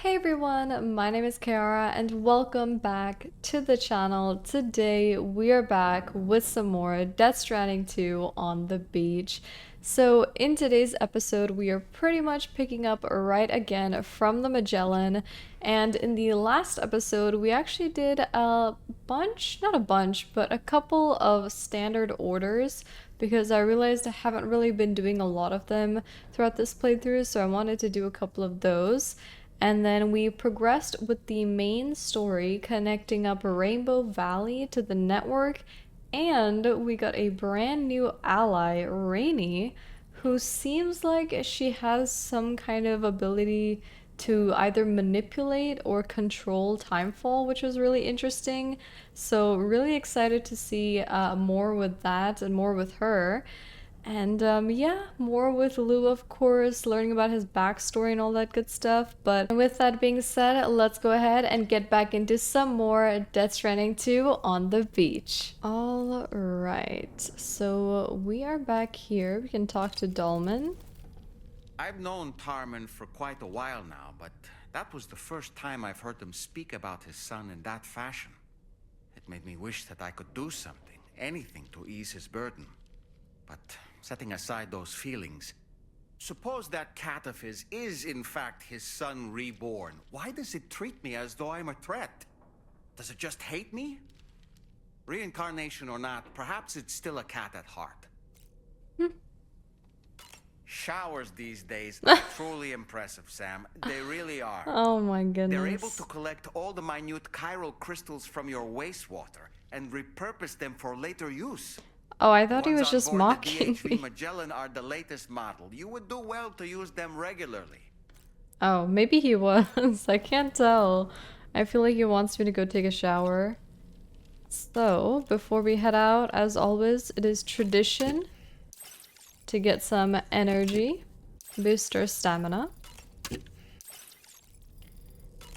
Hey everyone, my name is Kaeyara and welcome back to the channel. Today we are back with some more Death Stranding 2 on the beach. So in today's episode we are pretty much picking up right again from the Magellan, and in the last episode we actually did a bunch, not a bunch, but a couple of standard orders because I realized I haven't really been doing a lot of them throughout this playthrough, so I wanted to do a couple of those. And then we progressed with the main story connecting up Rainbow Valley to the network, and we got a brand new ally, Rainy, who seems like she has some kind of ability to either manipulate or control timefall, which was really interesting. So really excited to see more with that and more with her. And yeah, more with Lou, of course, learning about his backstory and all that good stuff. But with that being said, let's go ahead and get back into some more Death Stranding 2 on the beach. All right, so we are back here. We can talk to Dolman. I've known Tarman for quite a while now, but that was the first time I've heard him speak about his son in that fashion. It made me wish that I could do something, anything to ease his burden. But setting aside those feelings, suppose that cat of his is in fact his son reborn. Why does it treat me as though I'm a threat? Does it just hate me? Reincarnation or not, perhaps it's still a cat at heart. Showers these days are truly impressive, Sam. They really are. Oh my goodness. They're able to collect all the minute chiral crystals from your wastewater and repurpose them for later use. Oh, I thought he was Ones on just board mocking the DHV me. Magellan are the latest model. You would do well to use them regularly. Oh, maybe he was. I can't tell. I feel like he wants me to go take a shower. So, before we head out, as always, it is tradition to get some energy, boost our stamina. And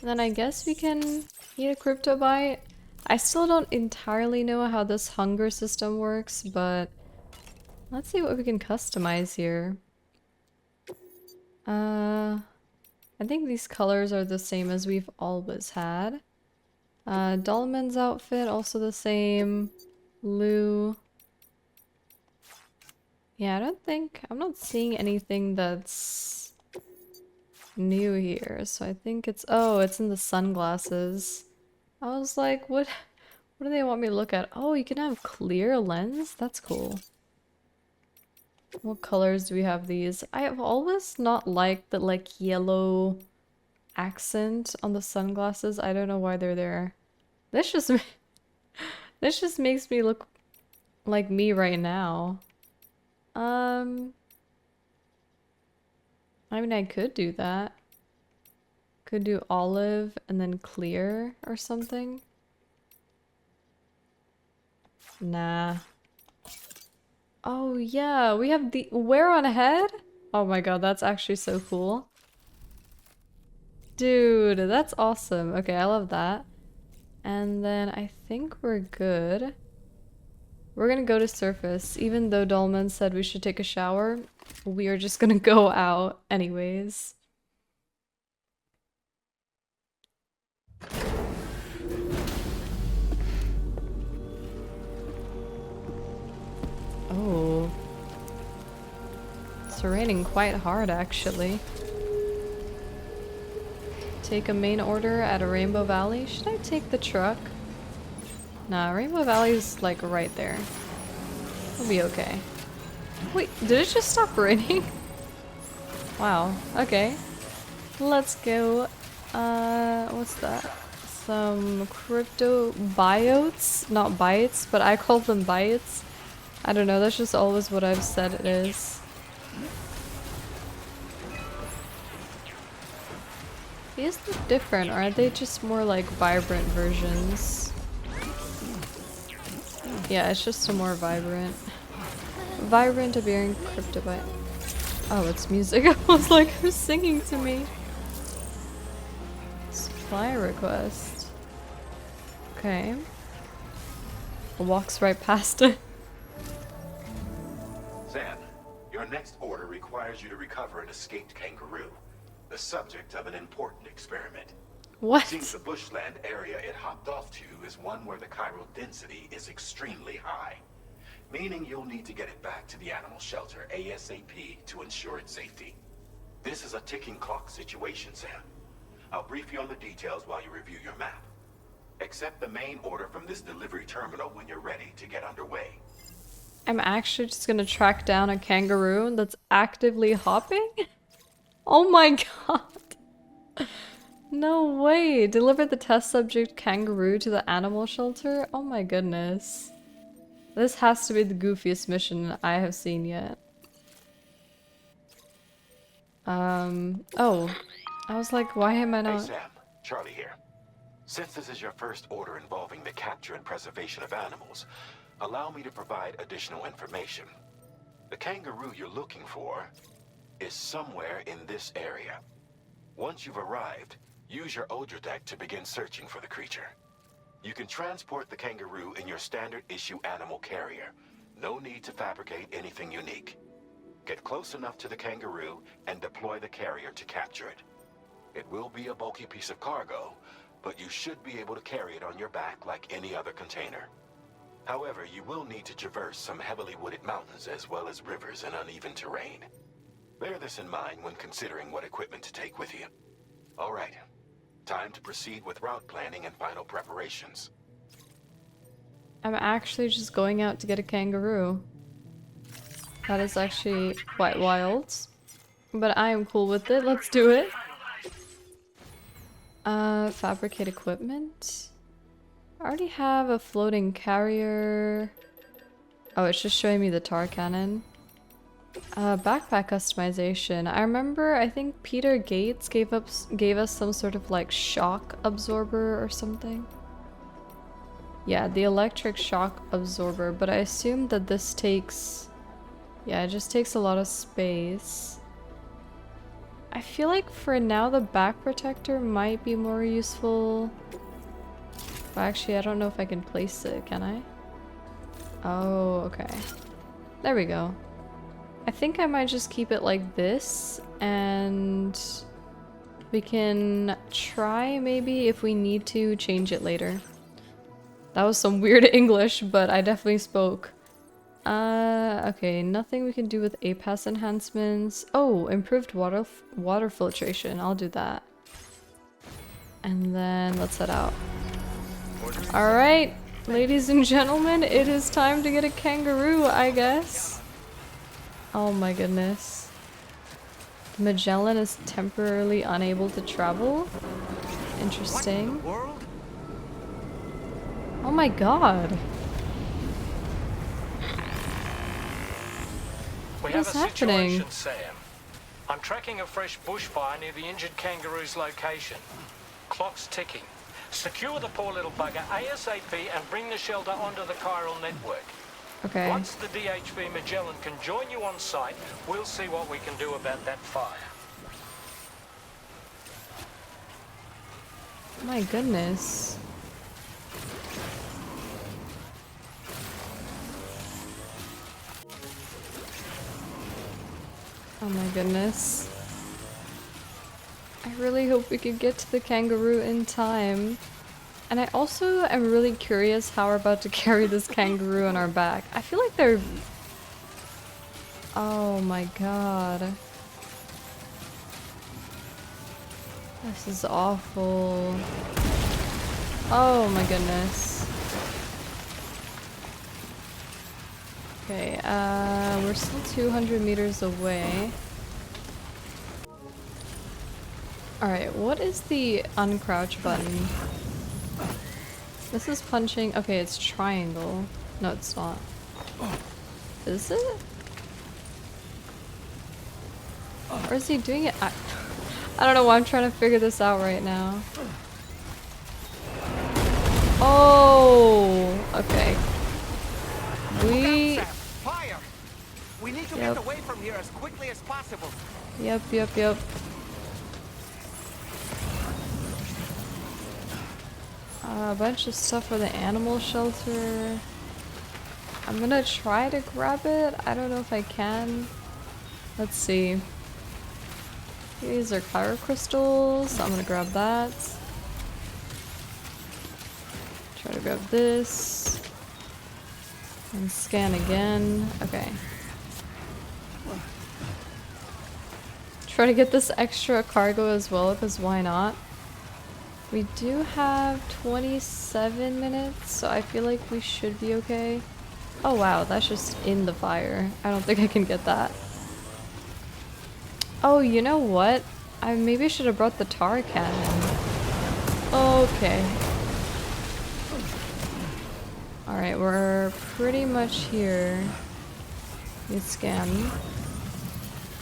then I guess we can eat a crypto bite. I still don't entirely know how this hunger system works, but let's see what we can customize here. I think these colors are the same as we've always had. Dolman's outfit, also the same. Lou. Yeah, I'm not seeing anything that's new here, so I think it's in the sunglasses. I was like, what do they want me to look at? Oh, you can have clear lens? That's cool. What colors do we have these? I have always not liked the like yellow accent on the sunglasses. I don't know why they're there. This just this just makes me look like me right now. I mean, I could do that. Could do olive and then clear or something. Nah. Oh yeah, we have the wear on head? Oh my god, that's actually so cool. Dude, that's awesome. Okay, I love that. And then I think we're good. We're gonna go to surface. Even though Dolman said we should take a shower, we are just gonna go out anyways. Oh. It's raining quite hard, actually. Take a main order at a Rainbow Valley. Should I take the truck? Nah, Rainbow Valley's like right there. We'll be okay. Wait, did it just stop raining? Wow, okay. Let's go. What's that? Some crypto biotes? Not bites, but I call them bites. I don't know, that's just always what I've said it is. These look different, or are they just more like vibrant versions? Yeah, it's just a more vibrant appearing cryptobite. Oh, it's music. I was like, who's singing to me? Supply request. Okay. Walks right past it. Sam, your next order requires you to recover an escaped kangaroo. the subject of an important experiment. Seems What? the bushland area it hopped off to is one where the chiral density is extremely high, meaning you'll need to get it back to the animal shelter ASAP to ensure its safety. This is a ticking clock situation, Sam. I'll brief you on the details while you review your map. Accept the main order from this delivery terminal when you're ready to get underway. I'm actually just gonna track down a kangaroo that's actively hopping? Oh my god. No way. Deliver the test subject kangaroo to the animal shelter? Oh my goodness. This has to be the goofiest mission I have seen yet. Oh. I was like, why am I Hey not? Sam, Charlie here. Since this is your first order involving the capture and preservation of animals, allow me to provide additional information. The kangaroo you're looking for is somewhere in this area. Once you've arrived, use your Odradek to begin searching for the creature. You can transport the kangaroo in your standard issue animal carrier. No need to fabricate anything unique. Get close enough to the kangaroo and deploy the carrier to capture it. It will be a bulky piece of cargo, but you should be able to carry it on your back like any other container. However, you will need to traverse some heavily wooded mountains as well as rivers and uneven terrain. Bear this in mind when considering what equipment to take with you. All right, time to proceed with route planning and final preparations. I'm actually just going out to get a kangaroo. That is actually quite wild. But I am cool with it. Let's do it. Fabricate equipment. I already have a floating carrier. Oh, it's just showing me the tar cannon. Backpack customization. I remember, I think Peter Gates gave us some sort of like shock absorber or something. Yeah, the electric shock absorber, but I assume that this takes... Yeah, it just takes a lot of space. I feel like for now the back protector might be more useful. But actually, I don't know if I can place it, can I? Oh, okay. There we go. I think I might just keep it like this, and we can try maybe if we need to change it later. That was some weird English, but I definitely spoke. Okay, nothing we can do with APAS enhancements. Oh, improved water filtration. I'll do that. And then let's head out. Alright, ladies and gentlemen, it is time to get a kangaroo, I guess. Oh my goodness. The Magellan is temporarily unable to travel? Interesting. Oh my god. We What have is a happening? situation, Sam. I'm tracking a fresh bushfire near the injured kangaroo's location. Clock's ticking. Secure the poor little bugger ASAP and bring the shelter onto the chiral network. Okay. Once the DHV Magellan can join you on site, we'll see what we can do about that fire. My goodness. Oh my goodness. I really hope we could get to the kangaroo in time. And I also am really curious how we're about to carry this kangaroo on our back. I feel like they're... Oh my god. This is awful. Oh my goodness. Okay, we're still 200 meters away. Alright, what is the uncrouch button? This is punching. Okay, it's triangle. No, it's not. Is it? Or is he doing it? I don't know why I'm trying to figure this out right now. Oh, okay. Fire! We need to get away from here as quickly as possible. Yep. A bunch of stuff for the animal shelter. I'm gonna try to grab it. I don't know if I can. Let's see. These are chiral crystals. I'm gonna grab that. Try to grab this. And scan again. Okay. Try to get this extra cargo as well, because why not? We do have 27 minutes, so I feel like we should be okay. Oh wow, that's just in the fire. I don't think I can get that. Oh, you know what? I maybe should have brought the tar cannon. Okay. Alright, we're pretty much here. Let's scan.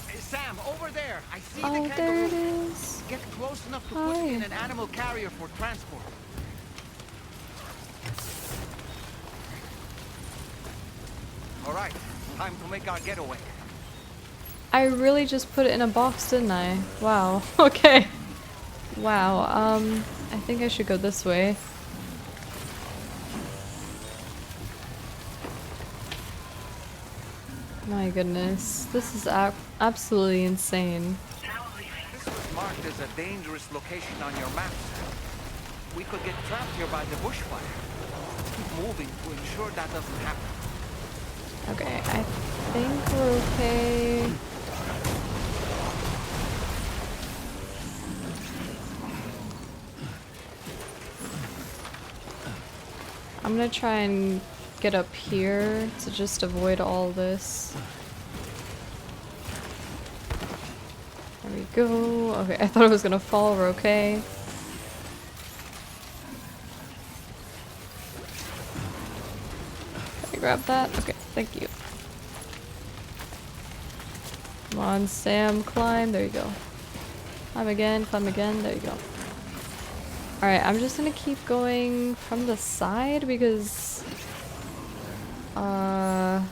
Hey, Sam, over there! I see Oh, the there kangaroo. it is. Get close enough to put Hi. it in an animal carrier for transport. Alright, time to make our getaway. I really just put it in a box, didn't I? Wow. Okay. Wow. I think I should go this way. My goodness. This is absolutely insane. This was marked as a dangerous location on your map, Sam. We could get trapped here by the bushfire. Keep moving to ensure that doesn't happen. Okay, I think we're okay. I'm gonna try and get up here to just avoid all this. There we go. Okay, I thought it was gonna fall. We're okay. Can I grab that? Okay, thank you. Come on, Sam, climb. There you go. Climb again, there you go. Alright, I'm just gonna keep going from the side because I'm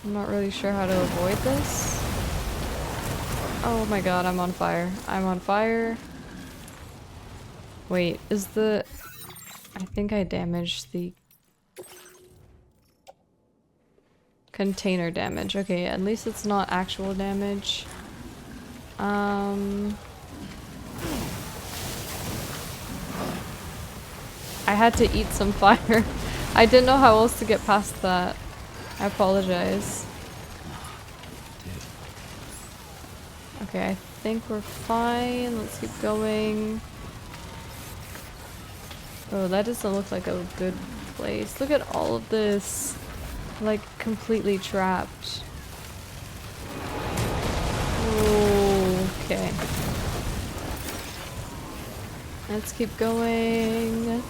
not really sure how to avoid this. Oh my god, I'm on fire. I'm on fire. Wait, is the... I think I damaged the container damage. Okay, at least it's not actual damage. I had to eat some fire. I didn't know how else to get past that. I apologize. Okay, I think we're fine. Let's keep going. Oh, that doesn't look like a good place. Look at all of this. Like, completely trapped. Okay. Let's keep going.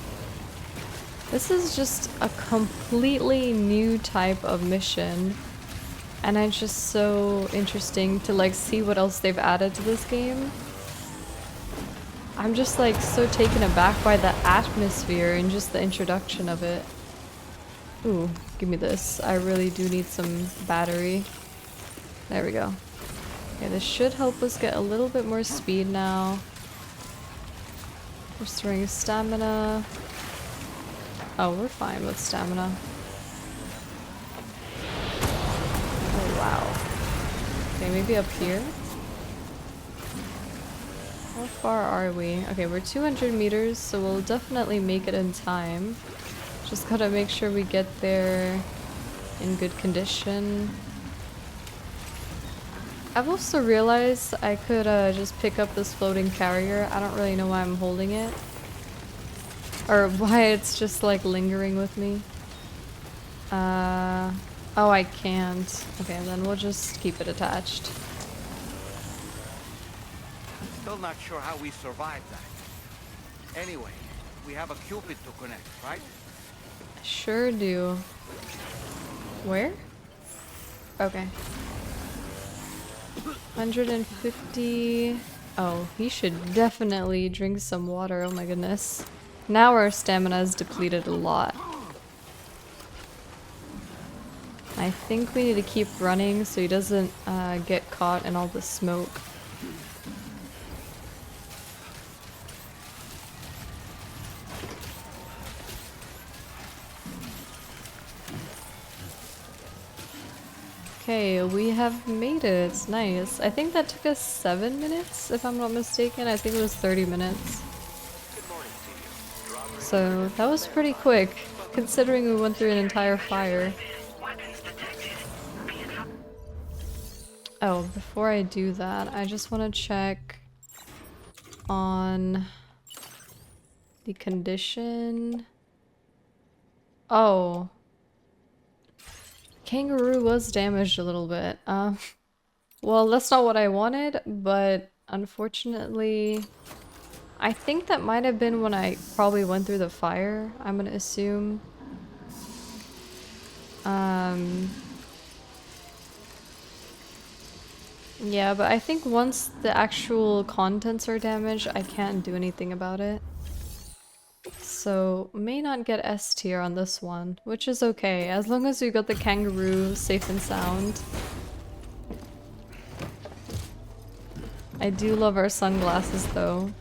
This is just a completely new type of mission. And it's just so interesting to like see what else they've added to this game. I'm just like so taken aback by the atmosphere and just the introduction of it. Ooh, give me this. I really do need some battery. There we go. Okay, this should help us get a little bit more speed now. Restoring stamina. Oh, we're fine with stamina. Oh, wow. Okay, maybe up here? How far are we? Okay, we're 200 meters, so we'll definitely make it in time. Just gotta make sure we get there in good condition. I've also realized I could just pick up this floating carrier. I don't really know why I'm holding it. Or why it's just like lingering with me. Oh, I can't. Okay, then we'll just keep it attached. Still not sure how we survived that. Anyway, we have a Cupid to connect, right? Sure do. Where? Okay. 150. Oh, he should definitely drink some water. Oh my goodness. Now our stamina is depleted a lot. I think we need to keep running so he doesn't get caught in all the smoke. Okay, we have made it. Nice. I think that took us 7 minutes, if I'm not mistaken. I think it was 30 minutes. So that was pretty quick, considering we went through an entire fire. Oh, before I do that, I just want to check on the condition. Oh. Kangaroo was damaged a little bit. Well, that's not what I wanted, but unfortunately, I think that might have been when I probably went through the fire, I'm gonna assume. Yeah, but I think once the actual contents are damaged, I can't do anything about it. So, may not get S tier on this one, which is okay, as long as we got the kangaroo safe and sound. I do love our sunglasses though.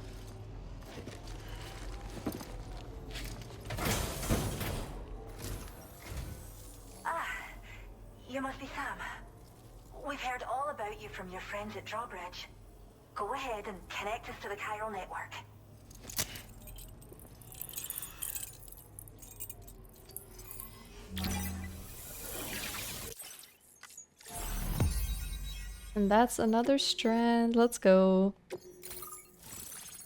You must be Sam. We've heard all about you from your friends at Drawbridge. Go ahead and connect us to the chiral network. And that's another strand. Let's go.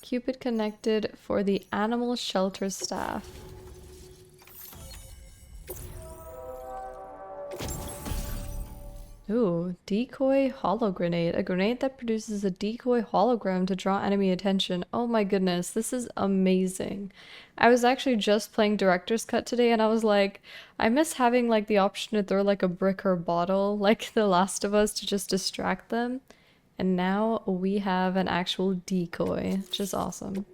Cupid connected for the animal shelter staff. Ooh, decoy holo grenade. A grenade that produces a decoy hologram to draw enemy attention. Oh my goodness, this is amazing. I was actually just playing Director's Cut today and I was like, I miss having like the option to throw like a brick or bottle like The Last of Us to just distract them. And now we have an actual decoy, which is awesome.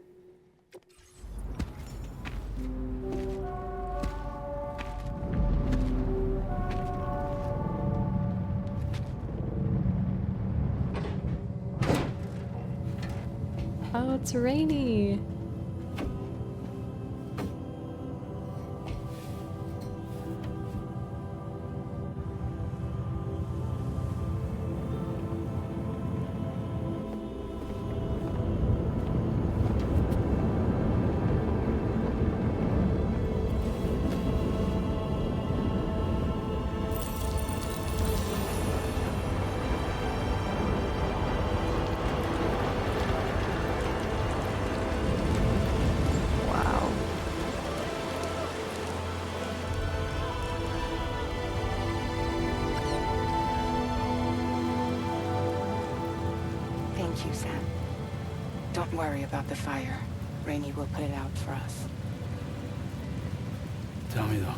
Oh, it's rainy. Thank you, Sam. Don't worry about the fire. Rainey will put it out for us. Tell me though,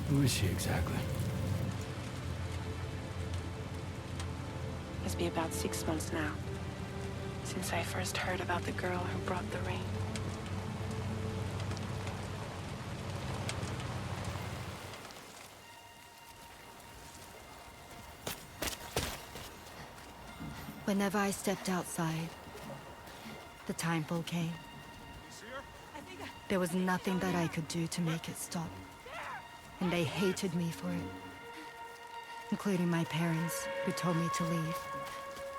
who is she exactly? It's been about 6 months now, since I first heard about the girl who brought the rain. Whenever I stepped outside, the timefall came. There was nothing that I could do to make it stop. And they hated me for it. Including my parents, who told me to leave.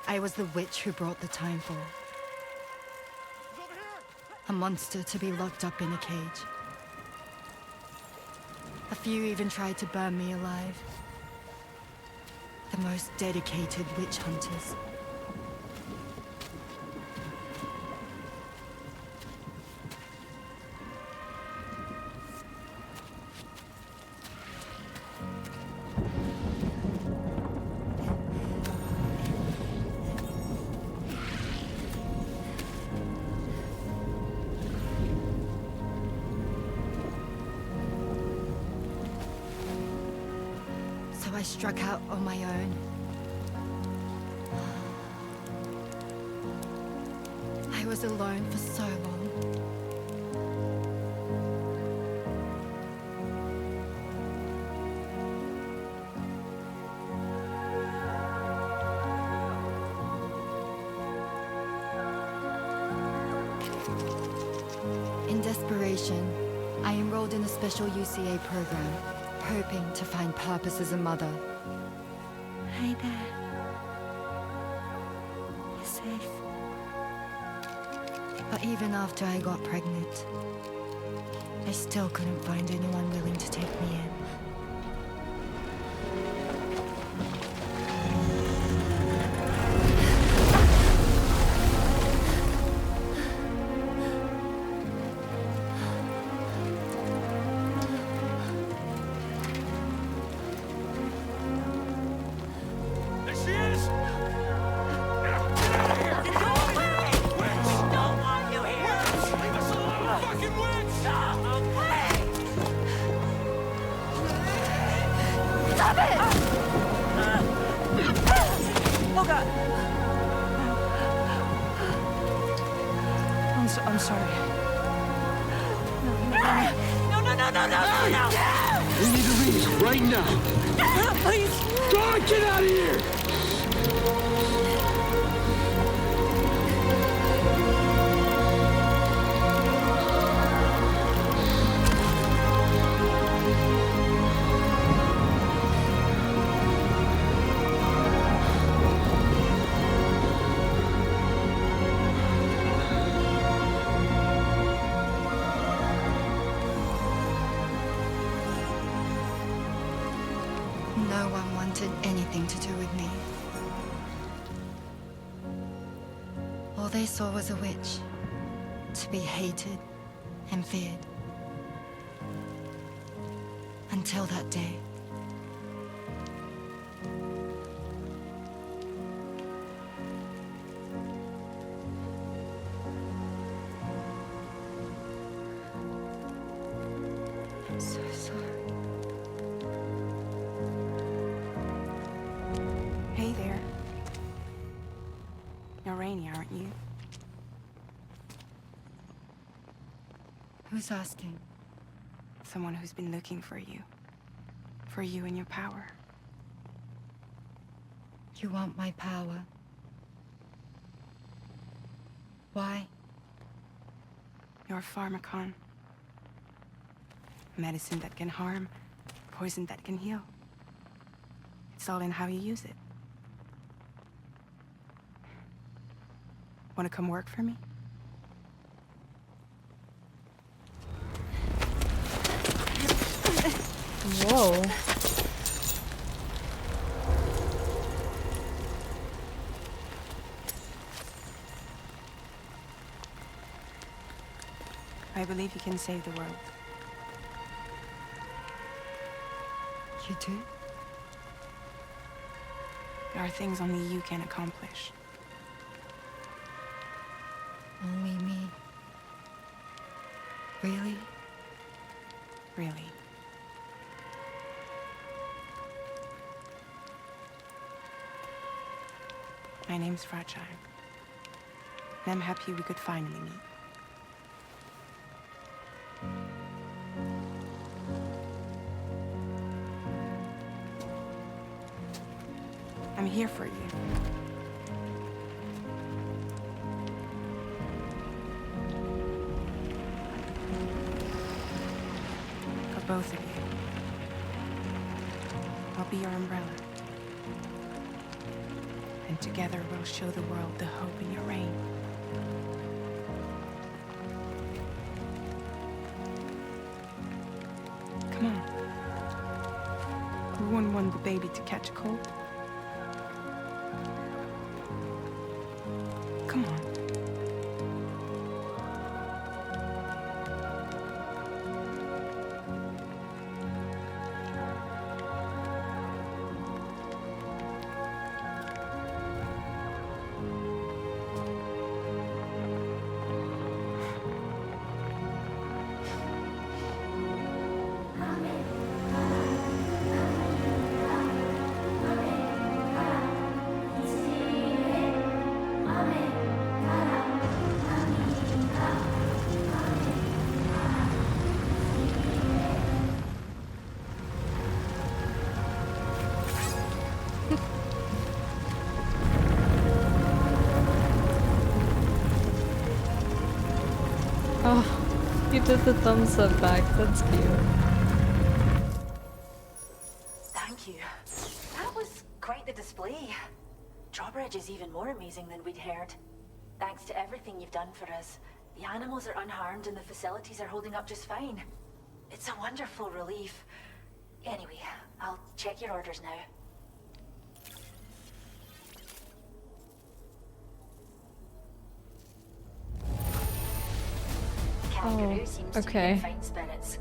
I was the witch who brought the timefall. A monster to be locked up in a cage. A few even tried to burn me alive. The most dedicated witch hunters. I struck out on my own. I was alone for so long. In desperation, I enrolled in a special UCA program, hoping to find purpose as a mother. okay there? You're safe. But even after I got pregnant, I still couldn't find anyone willing to take me in. I'm sorry. No! We need to leave right now. Please! God, get out of here! No one wanted anything to do with me. All they saw was a witch, to be hated and feared. Until that day. I'm so sorry. Hey there. You're Rainy, aren't you? Who's asking? Someone who's been looking for you. For you and your power. You want my power? Why? You're a pharmacon. Medicine that can harm, poison that can heal. It's all in how you use it. Want to come work for me? Whoa. I believe you can save the world. You do? There are things only you can accomplish. Only me. Really? Really. My name's Fragile. And I'm happy we could finally meet. I'm here for you. For both of you. I'll be your umbrella. And together we'll show the world the hope in your reign. Come on. Who wouldn't want the baby to catch a cold? Come on. Oh, you did the thumbs up back. That's cute. Thank you. That was quite the display. drawbridge is even more amazing than we'd heard. Thanks to everything you've done for us, the animals are unharmed and the facilities are holding up just fine. It's a wonderful relief. Anyway, I'll check your orders now. Kangaroo seems to be in fine spirits.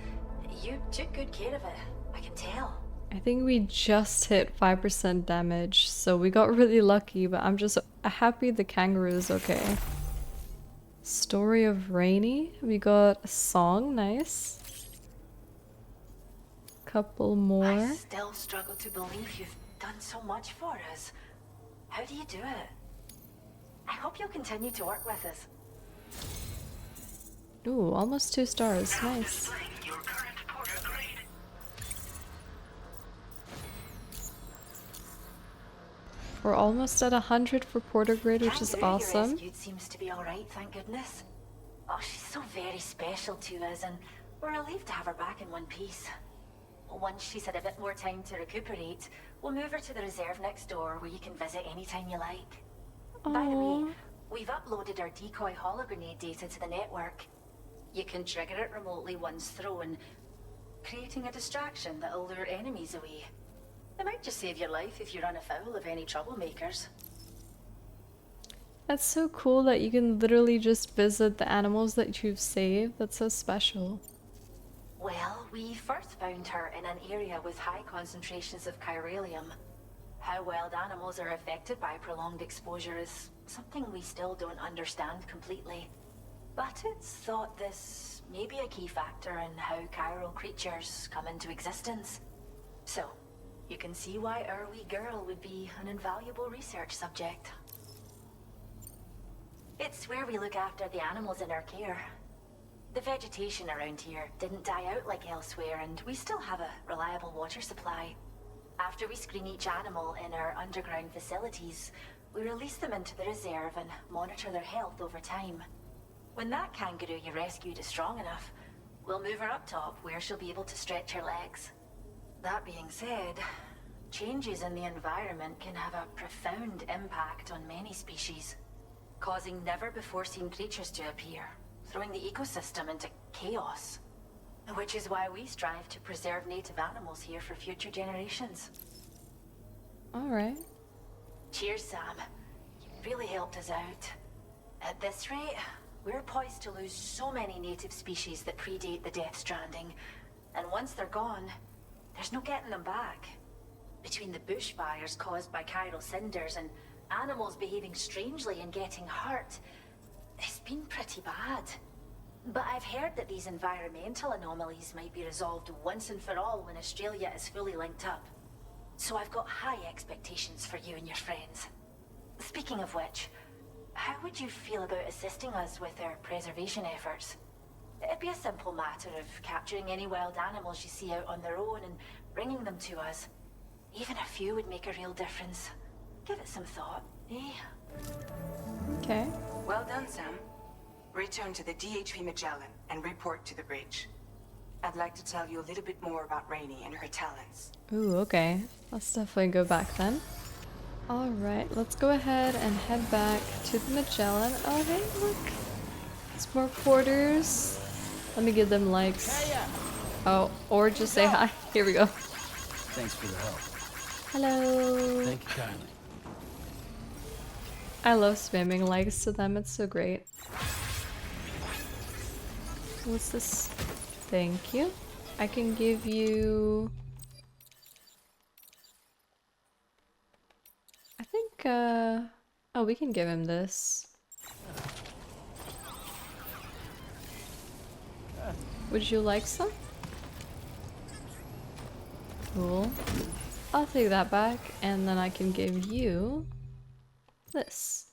You took good care of it, I can tell. I think we just hit 5% damage, so we got really lucky, but I'm just happy the kangaroo is okay. Story of Rainy. We got a song, nice. Couple more. I still struggle to believe you've done so much for us. How do you do it? I hope you'll continue to work with us. Ooh, almost 2 stars, nice. We're almost at 100 for Porter grade, which is awesome. Rescued seems to be all right, thank goodness. Oh, she's so very special to us, and we're relieved to have her back in one piece. Once she's had a bit more time to recuperate, we'll move her to the reserve next door, where you can visit anytime you like. Aww. By the way, we've uploaded our decoy hologrenade data to the network. You can trigger it remotely once thrown, creating a distraction that'll lure enemies away. It might just save your life if you run afoul of any troublemakers. That's so cool that you can literally just visit the animals that you've saved. That's so special. Well, we first found her in an area with high concentrations of chiralium. How wild animals are affected by prolonged exposure is something we still don't understand completely. But it's thought this may be a key factor in how chiral creatures come into existence. So, you can see why our wee girl would be an invaluable research subject. It's where we look after the animals in our care. The vegetation around here didn't die out like elsewhere, and we still have a reliable water supply. After we screen each animal in our underground facilities, we release them into the reserve and monitor their health over time. When that kangaroo you rescued is strong enough, we'll move her up top where she'll be able to stretch her legs. That being said, changes in the environment can have a profound impact on many species, causing never-before-seen creatures to appear, throwing the ecosystem into chaos. Which is why we strive to preserve native animals here for future generations. Alright. Cheers, Sam. You really helped us out. At this rate, we're poised to lose so many native species that predate the Death Stranding, and once they're gone, there's no getting them back. Between the bushfires caused by chiral cinders and animals behaving strangely and getting hurt, it's been pretty bad. But I've heard that these environmental anomalies might be resolved once and for all when Australia is fully linked up. So I've got high expectations for you and your friends. Speaking of which, how would you feel about assisting us with our preservation efforts? It'd be a simple matter of capturing any wild animals you see out on their own and bringing them to us. Even a few would make a real difference. Give it some thought, eh? Okay. Well done, Sam. Return to the DHP Magellan and report to the bridge. I'd like to tell you a little bit more about Rainy and her talents. Ooh, okay. Let's definitely go back then. Alright, let's go ahead and head back to the Magellan. Oh, hey, look. It's more porters. Let me give them likes. Oh, or just say hi. Here we go. Thanks for the help. Hello. Thank you kindly. I love spamming likes to them. It's so great. What's this? Thank you. I can give you... I think, oh, we can give him this. Would you like some? Cool. I'll take that back, and then I can give you this.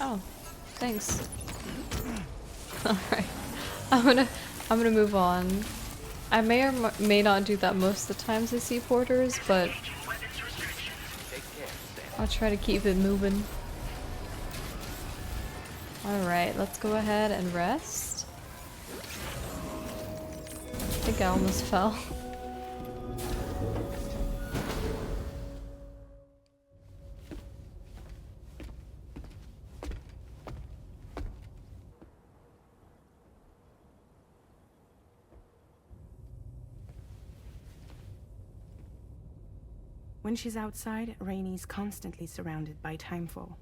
Oh, thanks. Alright. I'm gonna move on. I may or may not do that most of the times I see porters, but I'll try to keep it moving. Alright, let's go ahead and rest. I think I almost fell. When she's outside, Rainey's constantly surrounded by timefall.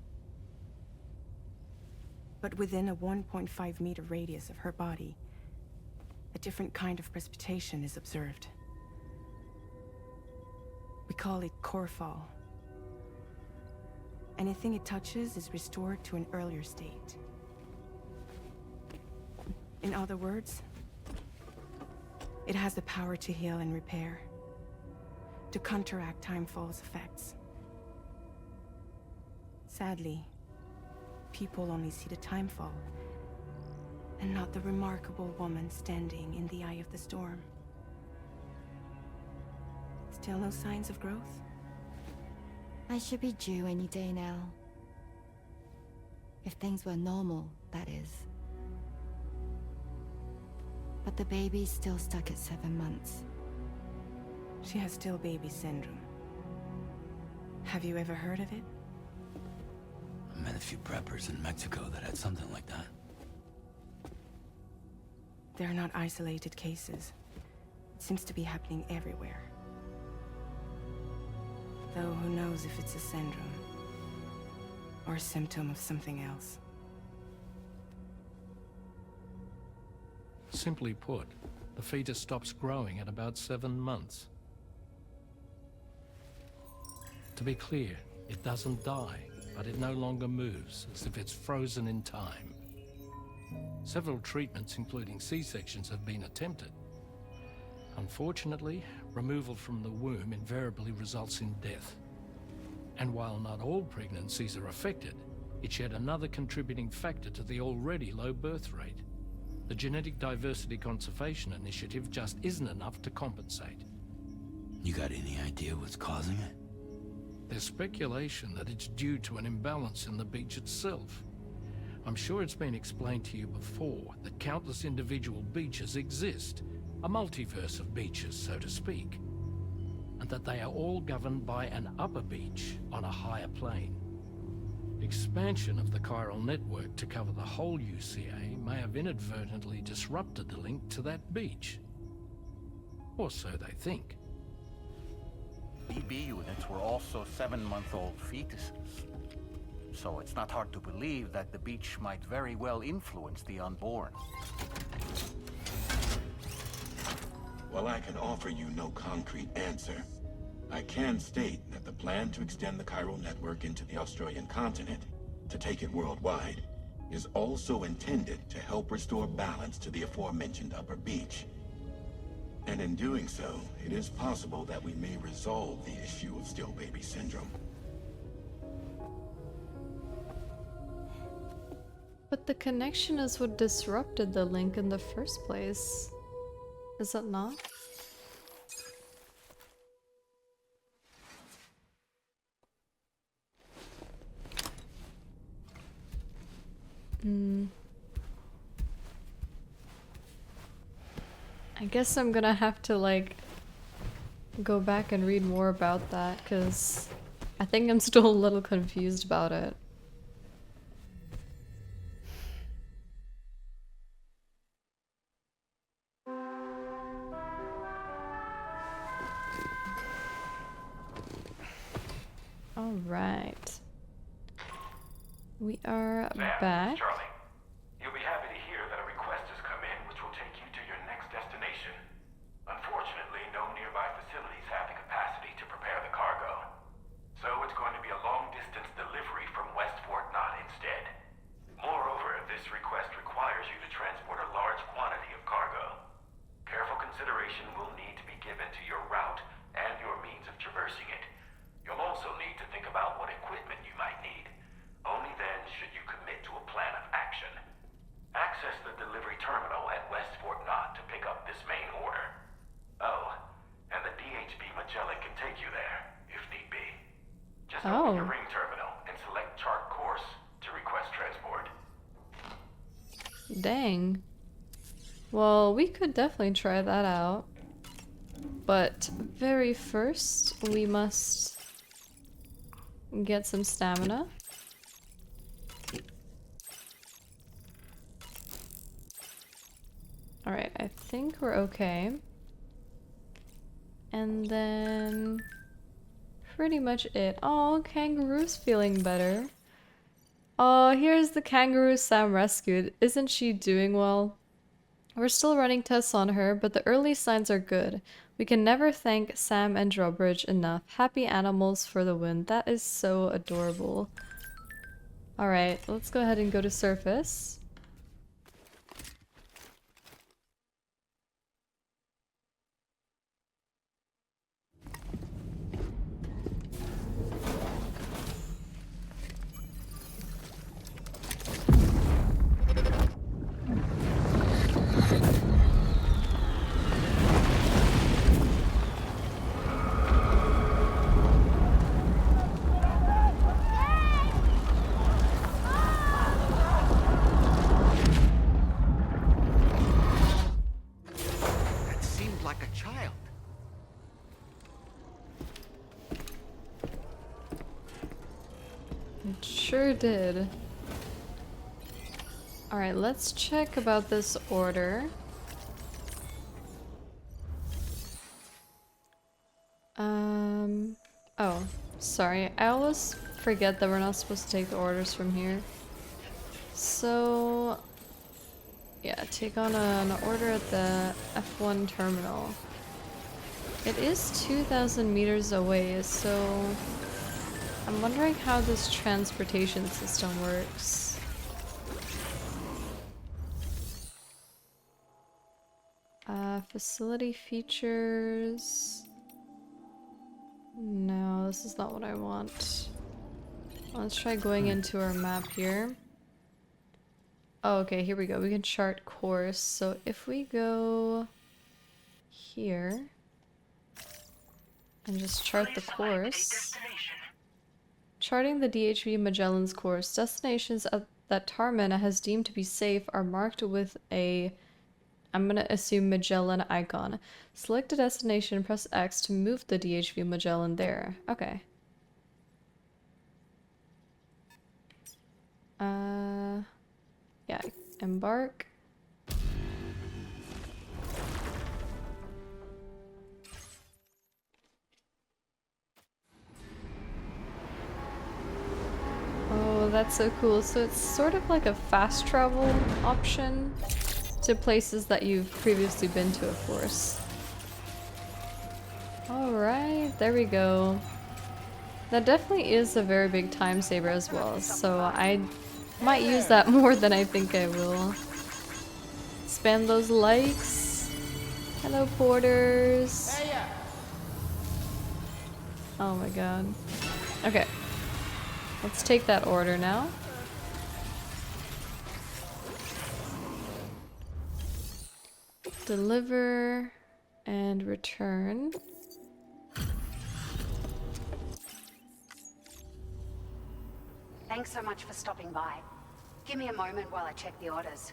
But within a 1.5-meter radius of her body, a different kind of precipitation is observed. We call it core fall. Anything it touches is restored to an earlier state. In other words, it has the power to heal and repair, to counteract timefall's effects. Sadly, people only see the timefall, and not the remarkable woman standing in the eye of the storm. Still no signs of growth? I should be due any day now. If things were normal, that is. But the baby's still stuck at 7 months. She has still baby syndrome. Have you ever heard of it? I met a few preppers in Mexico that had something like that. They're not isolated cases. It seems to be happening everywhere. Though who knows if it's a syndrome or a symptom of something else. Simply put, the fetus stops growing at about 7 months. To be clear, it doesn't die, but it no longer moves, as if it's frozen in time. Several treatments, including C-sections, have been attempted. Unfortunately, removal from the womb invariably results in death. And while not all pregnancies are affected, it's yet another contributing factor to the already low birth rate. The Genetic Diversity Conservation Initiative just isn't enough to compensate. You got any idea what's causing it? There's speculation that it's due to an imbalance in the beach itself. I'm sure it's been explained to you before that countless individual beaches exist, a multiverse of beaches, so to speak, and that they are all governed by an upper beach on a higher plane. Expansion of the chiral network to cover the whole UCA may have inadvertently disrupted the link to that beach. Or so they think. BB units were also 7-month-old fetuses. So it's not hard to believe that the beach might very well influence the unborn. While I can offer you no concrete answer, I can state that the plan to extend the chiral network into the Australian continent, to take it worldwide, is also intended to help restore balance to the aforementioned upper beach. And in doing so, it is possible that we may resolve the issue of still baby syndrome. But the connection is what disrupted the link in the first place. Is it not? I guess I'm gonna have to like go back and read more about that because I think I'm still a little confused about it. All right. We are back. Charlie, you'll be happy to hear that a request has come in which will take you to your next destination. Unfortunately, no nearby facilities have the capacity to prepare the cargo. So it's going to be a long-distance delivery from West Fort Knott instead. Moreover, this request requires you to transport a large quantity of cargo. Careful consideration will need to be given to your route and your means of traversing it. You'll also need to think about what equipment you might need. Only then should you commit to a plan of action. Access the delivery terminal at West Fort Knott to pick up this main order. Oh, and the DHB Magellan can take you there, if need be. Just open your ring terminal and select chart course to request transport. Dang. Well, we could definitely try that out. But very first, we must get some stamina. Alright, I think we're okay. And then pretty much it. Oh, Kangaroo's feeling better. Oh, here's the kangaroo Sam rescued. Isn't she doing well? We're still running tests on her, but the early signs are good. We can never thank Sam and Drawbridge enough. Happy animals for the win. That is so adorable. Alright, let's go ahead and go to surface. That seemed like a child. It sure did. Alright, let's check about this order. Oh, sorry. I always forget that we're not supposed to take the orders from here. So, yeah, take on an order at the F1 terminal. It is 2,000 meters away, so I'm wondering how this transportation system works. Facility features. No, this is not what I want. Let's try going into our map here. Oh, okay, here we go. We can chart course. So if we go here and just chart the course. Charting the DHV Magellan's course, destinations that Tarman has deemed to be safe are marked with a, I'm gonna assume, Magellan icon. Select a destination and press X to move the DHV Magellan there. Okay. Yeah, embark. Oh, that's so cool. So it's sort of like a fast travel option to places that you've previously been to, of course. Alright, there we go. That definitely is a very big time saver as well, so I might use that more than I think I will. Spam those likes. Hello, porters. Oh my god. Okay. Let's take that order now. Deliver and return. Thanks so much for stopping by. Give me a moment while I check the orders.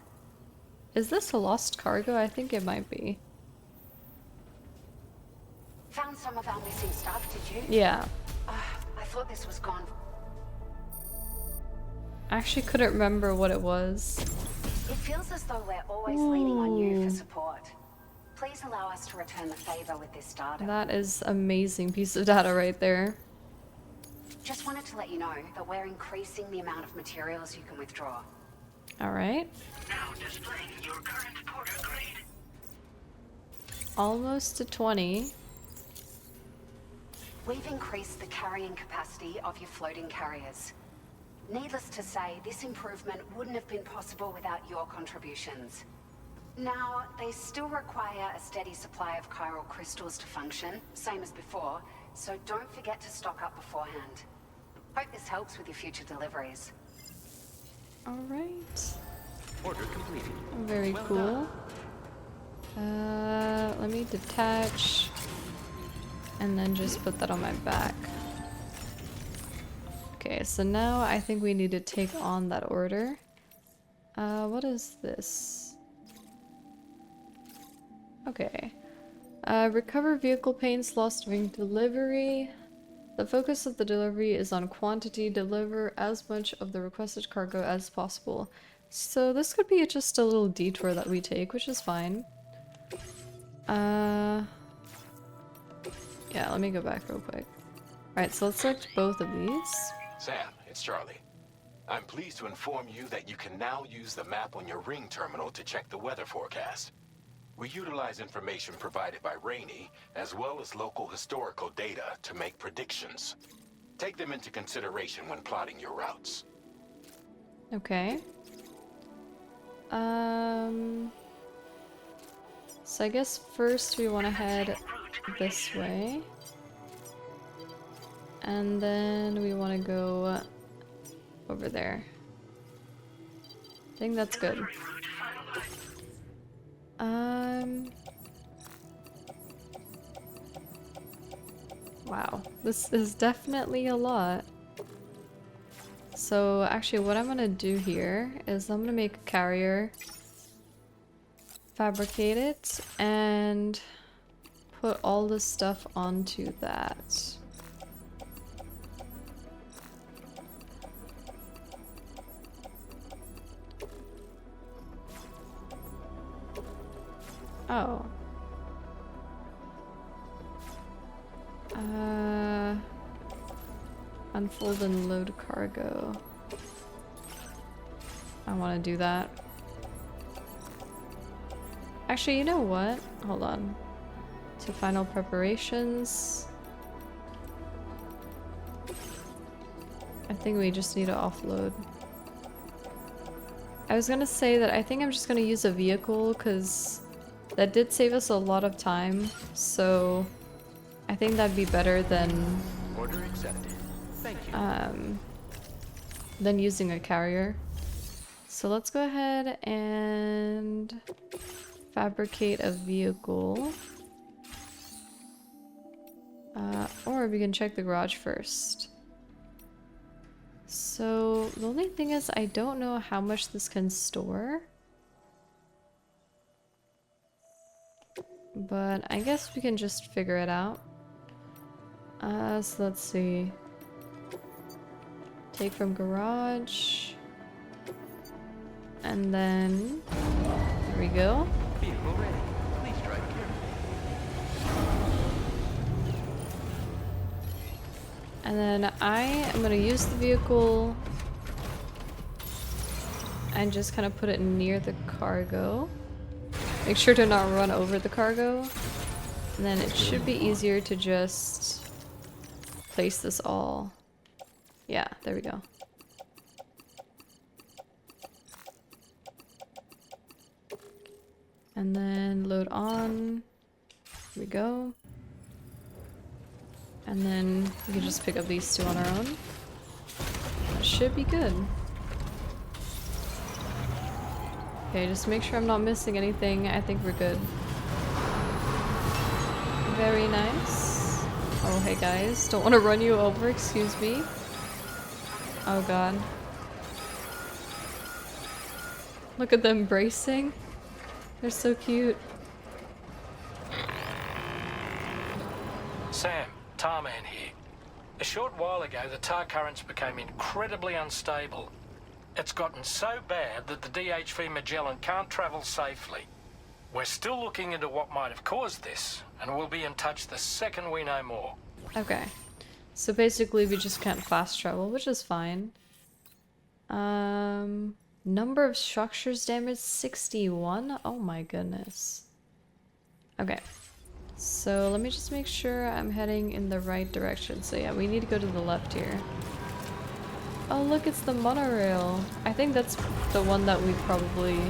Is this a lost cargo? I think it might be. Found some of our missing stuff, did you? Yeah. I thought this was gone. I actually couldn't remember what it was. It feels as though we're always leaning on you for support. Please allow us to return the favor with this data. That is amazing piece of data right there. Just wanted to let you know that we're increasing the amount of materials you can withdraw. Alright. Now displaying your current porter grade. Almost to 20. We've increased the carrying capacity of your floating carriers. Needless to say, this improvement wouldn't have been possible without your contributions. Now, they still require a steady supply of chiral crystals to function, same as before, so don't forget to stock up beforehand. Hope this helps with your future deliveries. Alright. Order completed. Very cool. Let me detach and then just put that on my back. Okay, so now I think we need to take on that order. What is this? Okay. Recover vehicle paints lost during delivery. The focus of the delivery is on quantity. Deliver as much of the requested cargo as possible. So this could be just a little detour that we take, which is fine. Yeah, let me go back real quick. Alright, so let's select both of these. Sam, it's Charlie. I'm pleased to inform you that you can now use the map on your ring terminal to check the weather forecast. We utilize information provided by Rainey, as well as local historical data to make predictions. Take them into consideration when plotting your routes. Okay. So I guess first we want to head this way. And then we want to go over there. I think that's good. Wow, this is definitely a lot. So actually what I'm gonna do here is I'm gonna make a carrier, fabricate it, and put all the stuff onto that. Oh. Unfold and load cargo. I want to do that. Actually, you know what? Hold on. To final preparations. I think we just need to offload. I was gonna say that I think I'm just gonna use a vehicle because that did save us a lot of time, so I think that'd be better than Order accepted. Thank you. than using a carrier. So let's go ahead and fabricate a vehicle. Or we can check the garage first. So the only thing is I don't know how much this can store. But I guess we can just figure it out. So let's see. Take from garage. And then there we go. Vehicle ready. Please drive carefully. And then I am gonna use the vehicle and just kind of put it near the cargo. Make sure to not run over the cargo. And then it should be easier to just place this all. Yeah, there we go. And then load on. Here we go. And then we can just pick up these two on our own. That should be good. Okay, just make sure I'm not missing anything. I think we're good. Very nice. Oh, hey guys. Don't want to run you over, excuse me. Oh god. Look at them bracing. They're so cute. Sam, Tarman here. A short while ago, the tar currents became incredibly unstable. It's gotten so bad that the DHV Magellan can't travel safely. We're still looking into what might have caused this, and we'll be in touch the second we know more. Okay. So basically we just can't fast travel, which is fine. Number of structures damaged 61? Oh my goodness. Okay. So let me just make sure I'm heading in the right direction. So yeah, we need to go to the left here. Oh look, it's the monorail. I think that's the one that we probably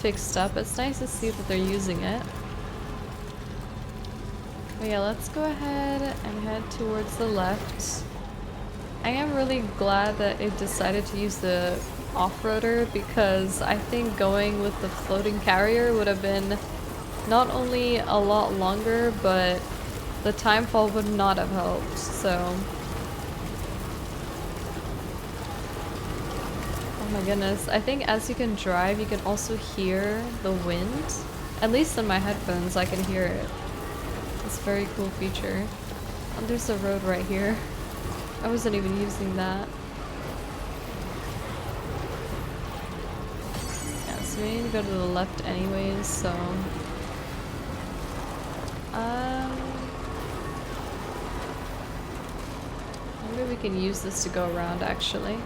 fixed up. It's nice to see that they're using it. But yeah, let's go ahead and head towards the left. I am really glad that it decided to use the off-roader because I think going with the floating carrier would have been not only a lot longer, but the time fall would not have helped, so... Oh my goodness. I think as you can drive, you can also hear the wind. At least in my headphones, I can hear it. It's a very cool feature. Oh, there's a road right here. I wasn't even using that. Yeah, so we need to go to the left anyways, so... Maybe we can use this to go around, actually.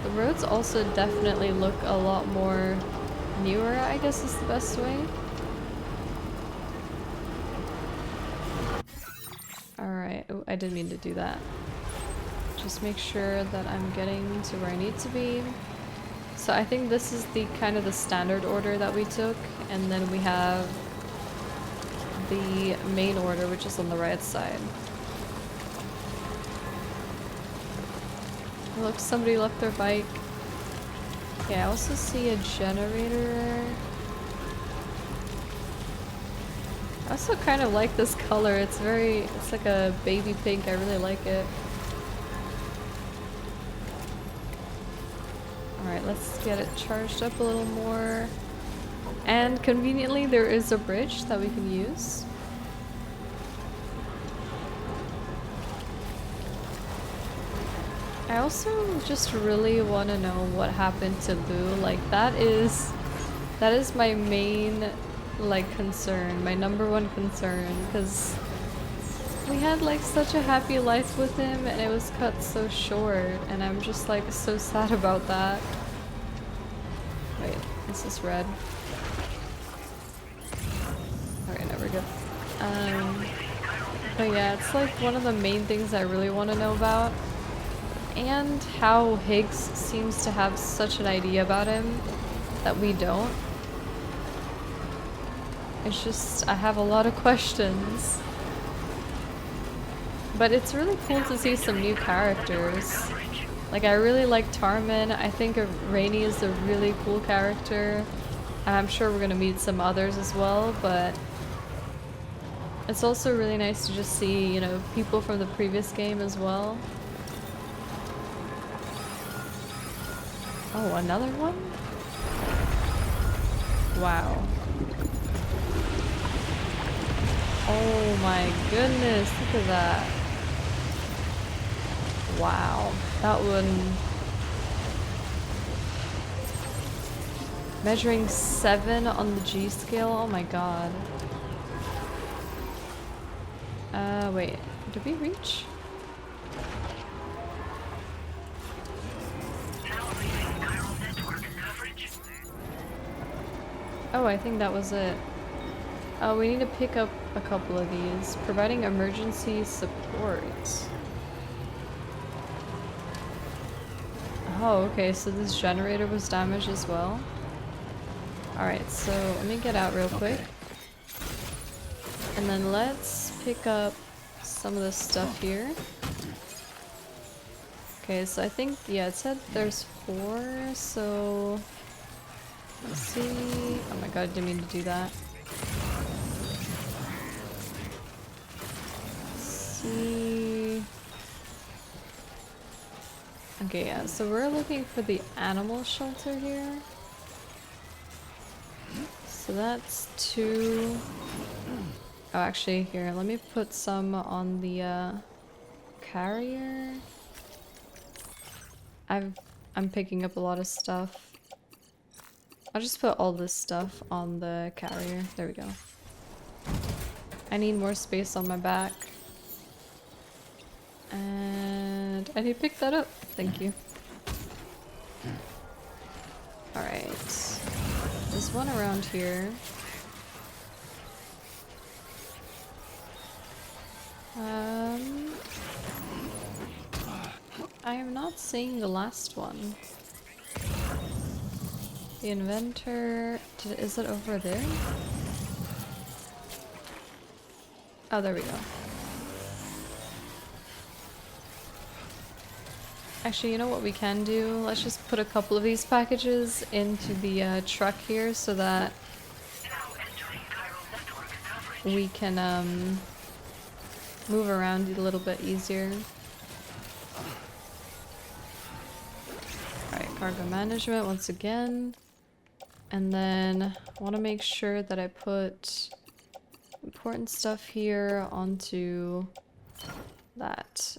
The roads also definitely look a lot more newer, I guess is the best way. Alright, oh, I didn't mean to do that. Just make sure that I'm getting to where I need to be. So I think this is the kind of the standard order that we took, and then we have the main order, which is on the right side. Look, somebody left their bike. Okay, I also see a generator. I also kind of like this color. It's like a baby pink. I really like it. Alright, let's get it charged up a little more. And conveniently, there is a bridge that we can use. I also just really want to know what happened to Lou. Like, that is my main, like, concern, my #1 concern, because we had like such a happy life with him and it was cut so short, and I'm just like so sad about that. Wait, is this red? Okay, no, we're good. But yeah, it's like one of the main things I really want to know about. And how Higgs seems to have such an idea about him that we don't. It's just, I have a lot of questions. But it's really cool to see some new characters. Like, I really like Tarman. I think Rainey is a really cool character. And I'm sure we're gonna meet some others as well, but it's also really nice to just see, you know, people from the previous game as well. Oh, another one? Wow. Oh my goodness, look at that. Wow, that one... Measuring 7 on the G scale, oh my god. Wait, did we reach? Oh, I think that was it. Oh, we need to pick up a couple of these. Providing emergency support. Oh, okay, so this generator was damaged as well. Alright, so let me get out real quick. And then let's pick up some of this stuff here. Okay, so I think, yeah, it said there's 4, so... Let's see... Oh my god, I didn't mean to do that. Let's see... Okay, yeah, so we're looking for the animal shelter here. So that's 2... Oh, actually, here, let me put some on the, carrier. I'm picking up a lot of stuff. I'll just put all this stuff on the carrier. There we go. I need more space on my back. And I need to pick that up. Thank you. Alright. There's one around here. I am not seeing the last one. The inventor... is it over there? Oh, there we go. Actually, you know what we can do? Let's just put a couple of these packages into the truck here so that we can move around a little bit easier. Cargo management once again. And then I want to make sure that I put important stuff here onto that.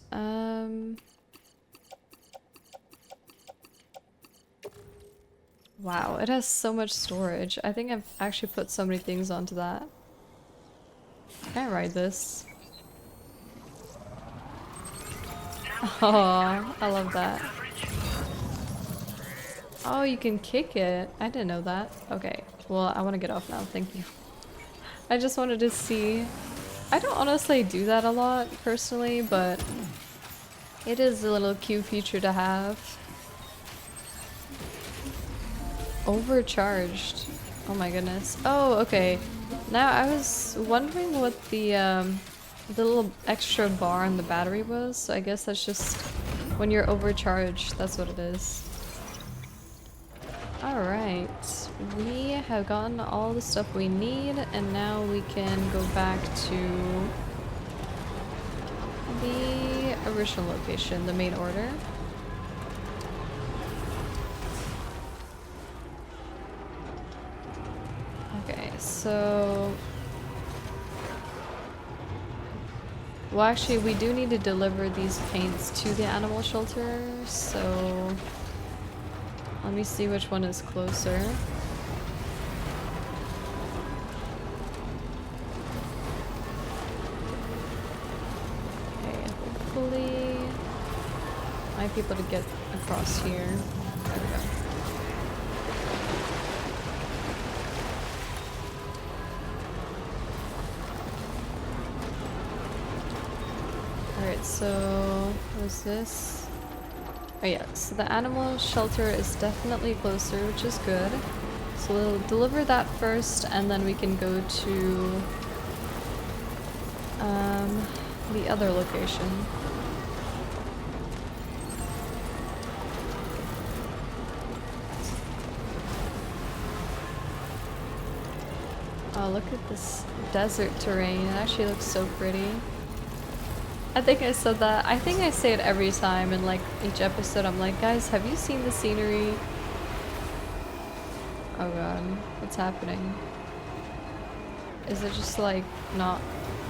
Wow, it has so much storage. I think I've actually put so many things onto that. Can I ride this? Oh, I love that. Oh, you can kick it. I didn't know that. Okay, well, I want to get off now. Thank you. I just wanted to see. I don't honestly do that a lot, personally, but it is a little cute feature to have. Overcharged. Oh my goodness. Oh, okay. Now I was wondering what the little extra bar on the battery was, so I guess that's just when you're overcharged, that's what it is. Alright, we have gotten all the stuff we need, and now we can go back to the original location, the main order. Okay, so... well, actually, we do need to deliver these paints to the animal shelter, so... let me see which one is closer. Okay, hopefully... might be able to get across here. There we go. Alright, so what is this? Oh yeah, so the animal shelter is definitely closer, which is good. So we'll deliver that first, and then we can go to the other location. Oh, look at this desert terrain. It actually looks so pretty. I think I said that. I think I say it every time in like each episode. I'm like, guys, have you seen the scenery? Oh god, what's happening? Is it just like not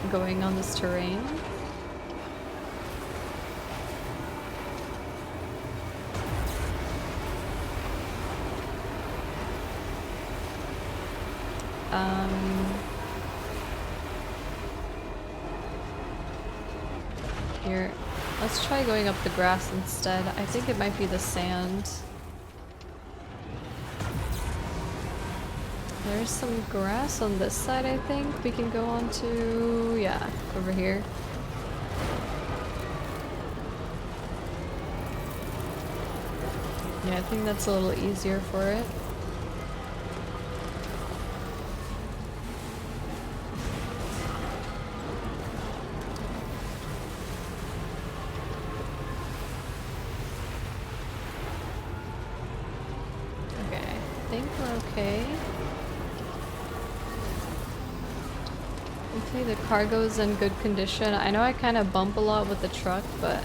going on this terrain? Here, let's try going up the grass instead. I think it might be the sand. There's some grass on this side, I think we can go on to, yeah, over here. Yeah, I think that's a little easier for it. Hopefully the cargo's in good condition. I know I kind of bump a lot with the truck, but...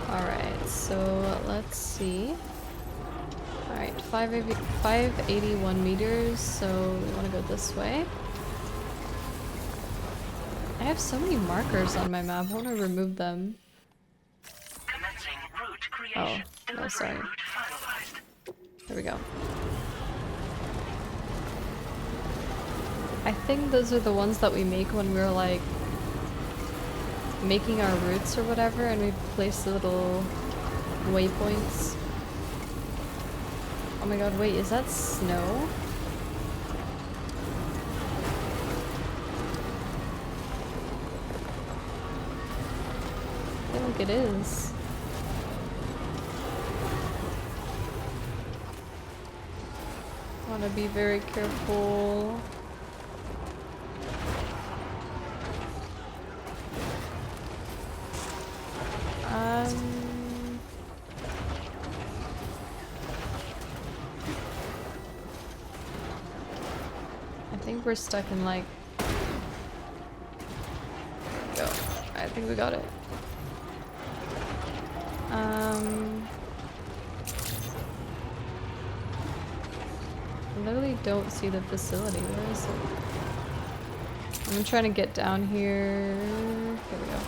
alright, so let's see. Alright, 581 meters, so we want to go this way. I have so many markers on my map, I want to remove them. Oh, no, sorry. There we go. I think those are the ones that we make when we're like making our routes or whatever, and we place the little waypoints. Oh my god, wait, is that snow? I feel like it is. Want to be very careful. I think we're stuck in like... go. I think we got it. I literally don't see the facility. Where is it? I'm trying to get down here. Here we go.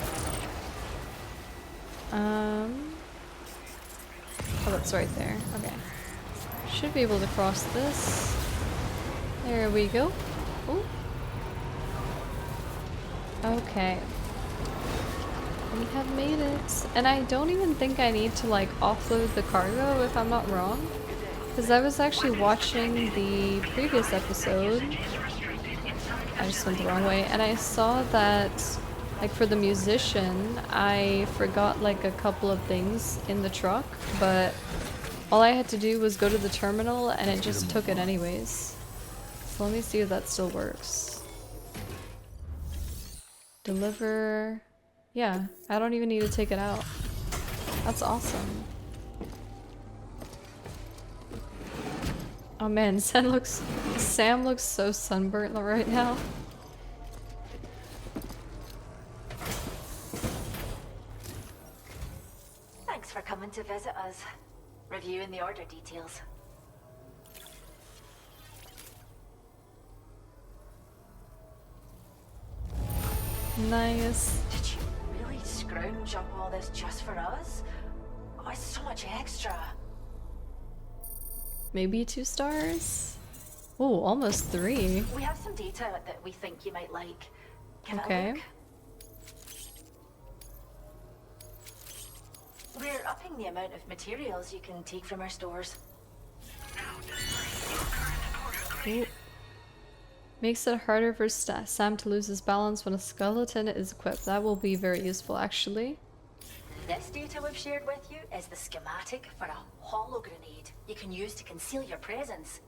Oh, that's right there. Okay. Should be able to cross this. There we go. Ooh. Okay. We have made it. And I don't even think I need to like offload the cargo if I'm not wrong. Because I was actually watching the previous episode. I just went the wrong way. And I saw that, like for the musician, I forgot like a couple of things in the truck. But all I had to do was go to the terminal and it just took it anyways. So let me see if that still works. Deliver. Yeah, I don't even need to take it out. That's awesome. Oh man, Sam looks so sunburnt right now. Thanks for coming to visit us. Reviewing the order details. Nice. Did you really scrounge up all this just for us? Oh, it's so much extra. Maybe 2 stars? Oh, almost 3. We have some data that we think you might like. Give it a Okay. look. We're upping the amount of materials you can take from our stores. Ooh. Makes it harder for Sam to lose his balance when a skeleton is equipped. That will be very useful, actually. This data we've shared with you is the schematic for a holo grenade you can use to conceal your presence.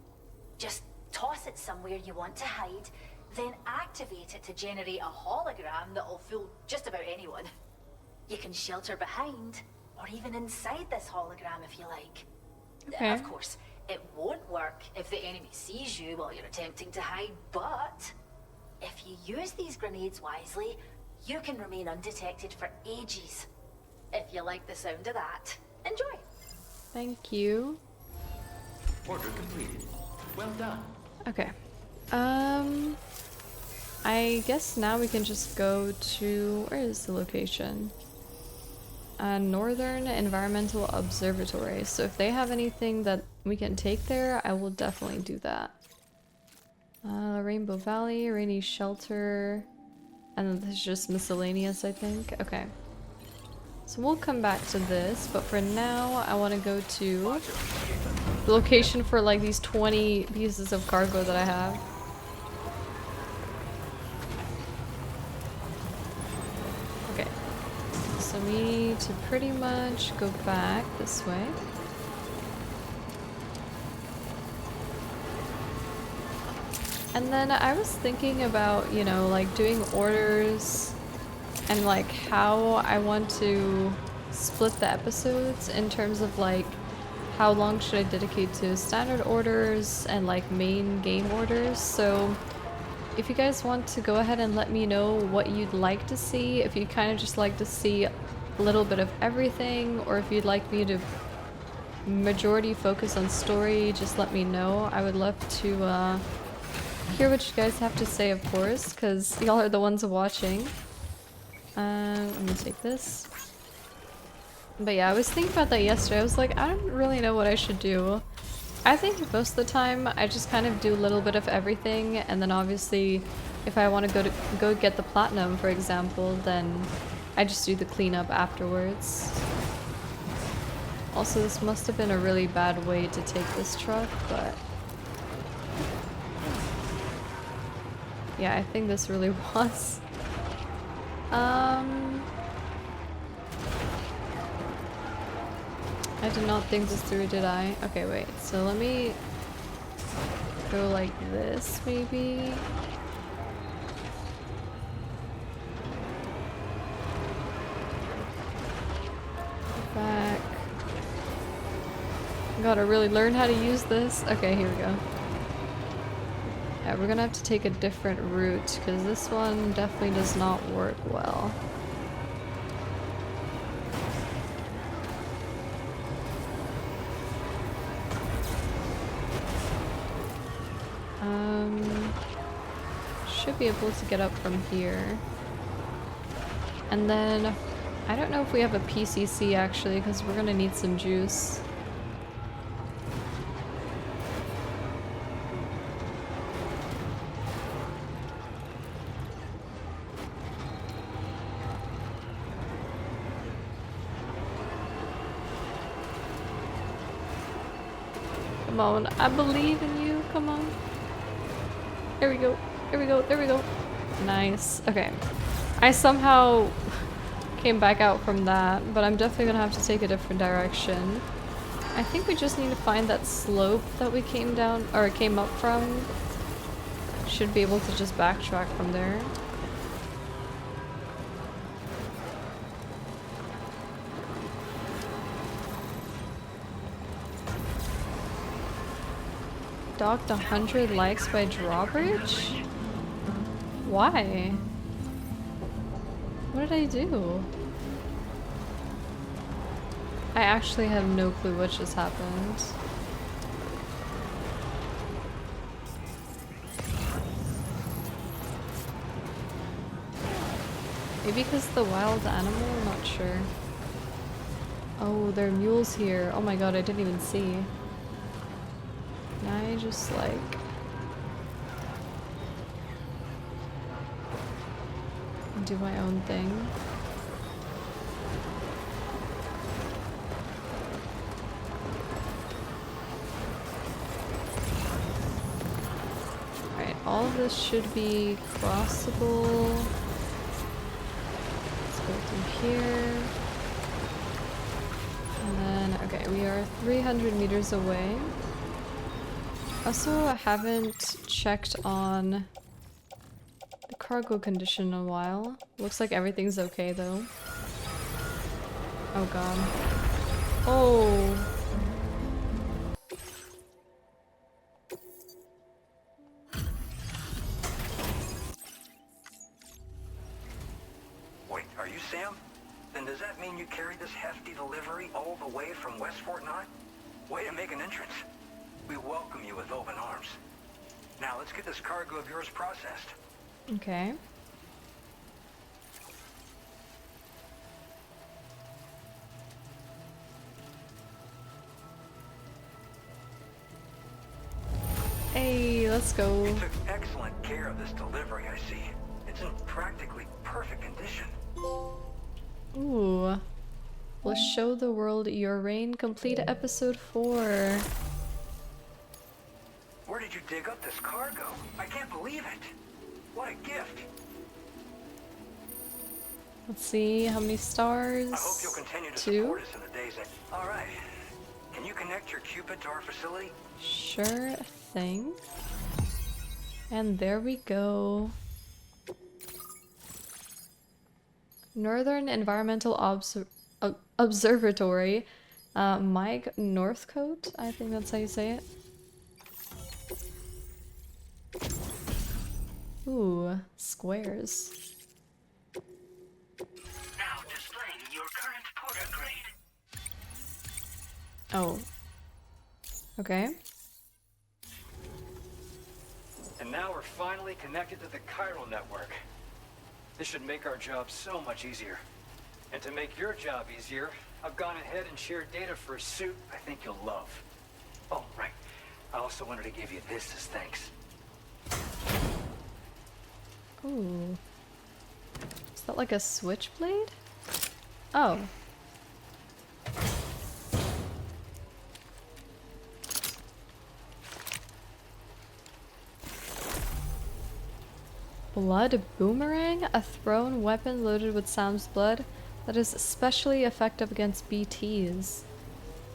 Just toss it somewhere you want to hide, then activate it to generate a hologram that'll fool just about anyone. You can shelter behind, or even inside this hologram if you like. Okay. Of course, it won't work if the enemy sees you while you're attempting to hide, but if you use these grenades wisely, you can remain undetected for ages. If you like the sound of that, enjoy. Thank you. Order completed. Well done. Okay. I guess now we can just go to... Where is the location? Northern Environmental Observatory. So if they have anything that we can take there, I will definitely do that. Rainbow Valley, Rainy Shelter, and then this is just miscellaneous, I think. Okay. So we'll come back to this, but for now, I want to go to the location for like these 20 pieces of cargo that I have. Okay. So we need to pretty much go back this way. And then I was thinking about, you know, like doing orders and like how I want to split the episodes in terms of like how long should I dedicate to standard orders and like main game orders. So if you guys want to go ahead and let me know what you'd like to see, if you kind of just like to see a little bit of everything, or if you'd like me to majority focus on story, just let me know. I would love to hear what you guys have to say, of course, because y'all are the ones watching. I'm gonna take this. But yeah, I was thinking about that yesterday. I was like, I don't really know what I should do. I think most of the time I just kind of do a little bit of everything, and then obviously if I want to go get the platinum, for example, then I just do the cleanup afterwards. Also, this must have been a really bad way to take this truck, but yeah, I think this really was. I did not think this through, did I? Okay, wait. So let me go like this, maybe. Back. Gotta really learn how to use this. Okay, here we go. Yeah, we're gonna have to take a different route because this one definitely does not work well. Should be able to get up from here. And then, I don't know if we have a PCC actually, because we're gonna need some juice. Come on, I believe in you, come on. There we go, there we go, there we go. Nice, okay. I somehow came back out from that, but I'm definitely gonna have to take a different direction. I think we just need to find that slope that we came down, or came up from. Should be able to just backtrack from there. Docked 100 likes by drawbridge? Why? What did I do? I actually have no clue what just happened. Maybe because the wild animal? I'm not sure. Oh, there are mules here. Oh my god, I didn't even see. Can I just like... do my own thing? Alright, all of this should be crossable. Let's go through here. And then, okay, we are 300 meters away. Also, I haven't checked on the cargo condition in a while. Looks like everything's okay though. Oh god. Oh! Wait, are you Sam? Then does that mean you carried this hefty delivery all the way from West Fort 9? Way to make an entrance. We welcome you with open arms. Now let's get this cargo of yours processed. Okay. Hey, let's go. You took excellent care of this delivery, I see. It's in practically perfect condition. Ooh. We'll show the world your reign. Complete episode 4. Where did you dig up this cargo? I can't believe it. What a gift. Let's see how many stars. I hope you'll continue to 2. support us in the days ahead. All right. Can you connect your Cupid to our facility? Sure thing. And there we go. Northern Environmental Observatory. Mike Northcote, I think that's how you say it. Ooh, squares. Now displaying your current porter grade. Oh. Okay. And now we're finally connected to the chiral network. This should make our job so much easier. And to make your job easier, I've gone ahead and shared data for a suit I think you'll love. Oh, right. I also wanted to give you this as thanks. Ooh. Is that like a switchblade? Oh. Blood boomerang? A thrown weapon loaded with Sam's blood that is especially effective against BTs.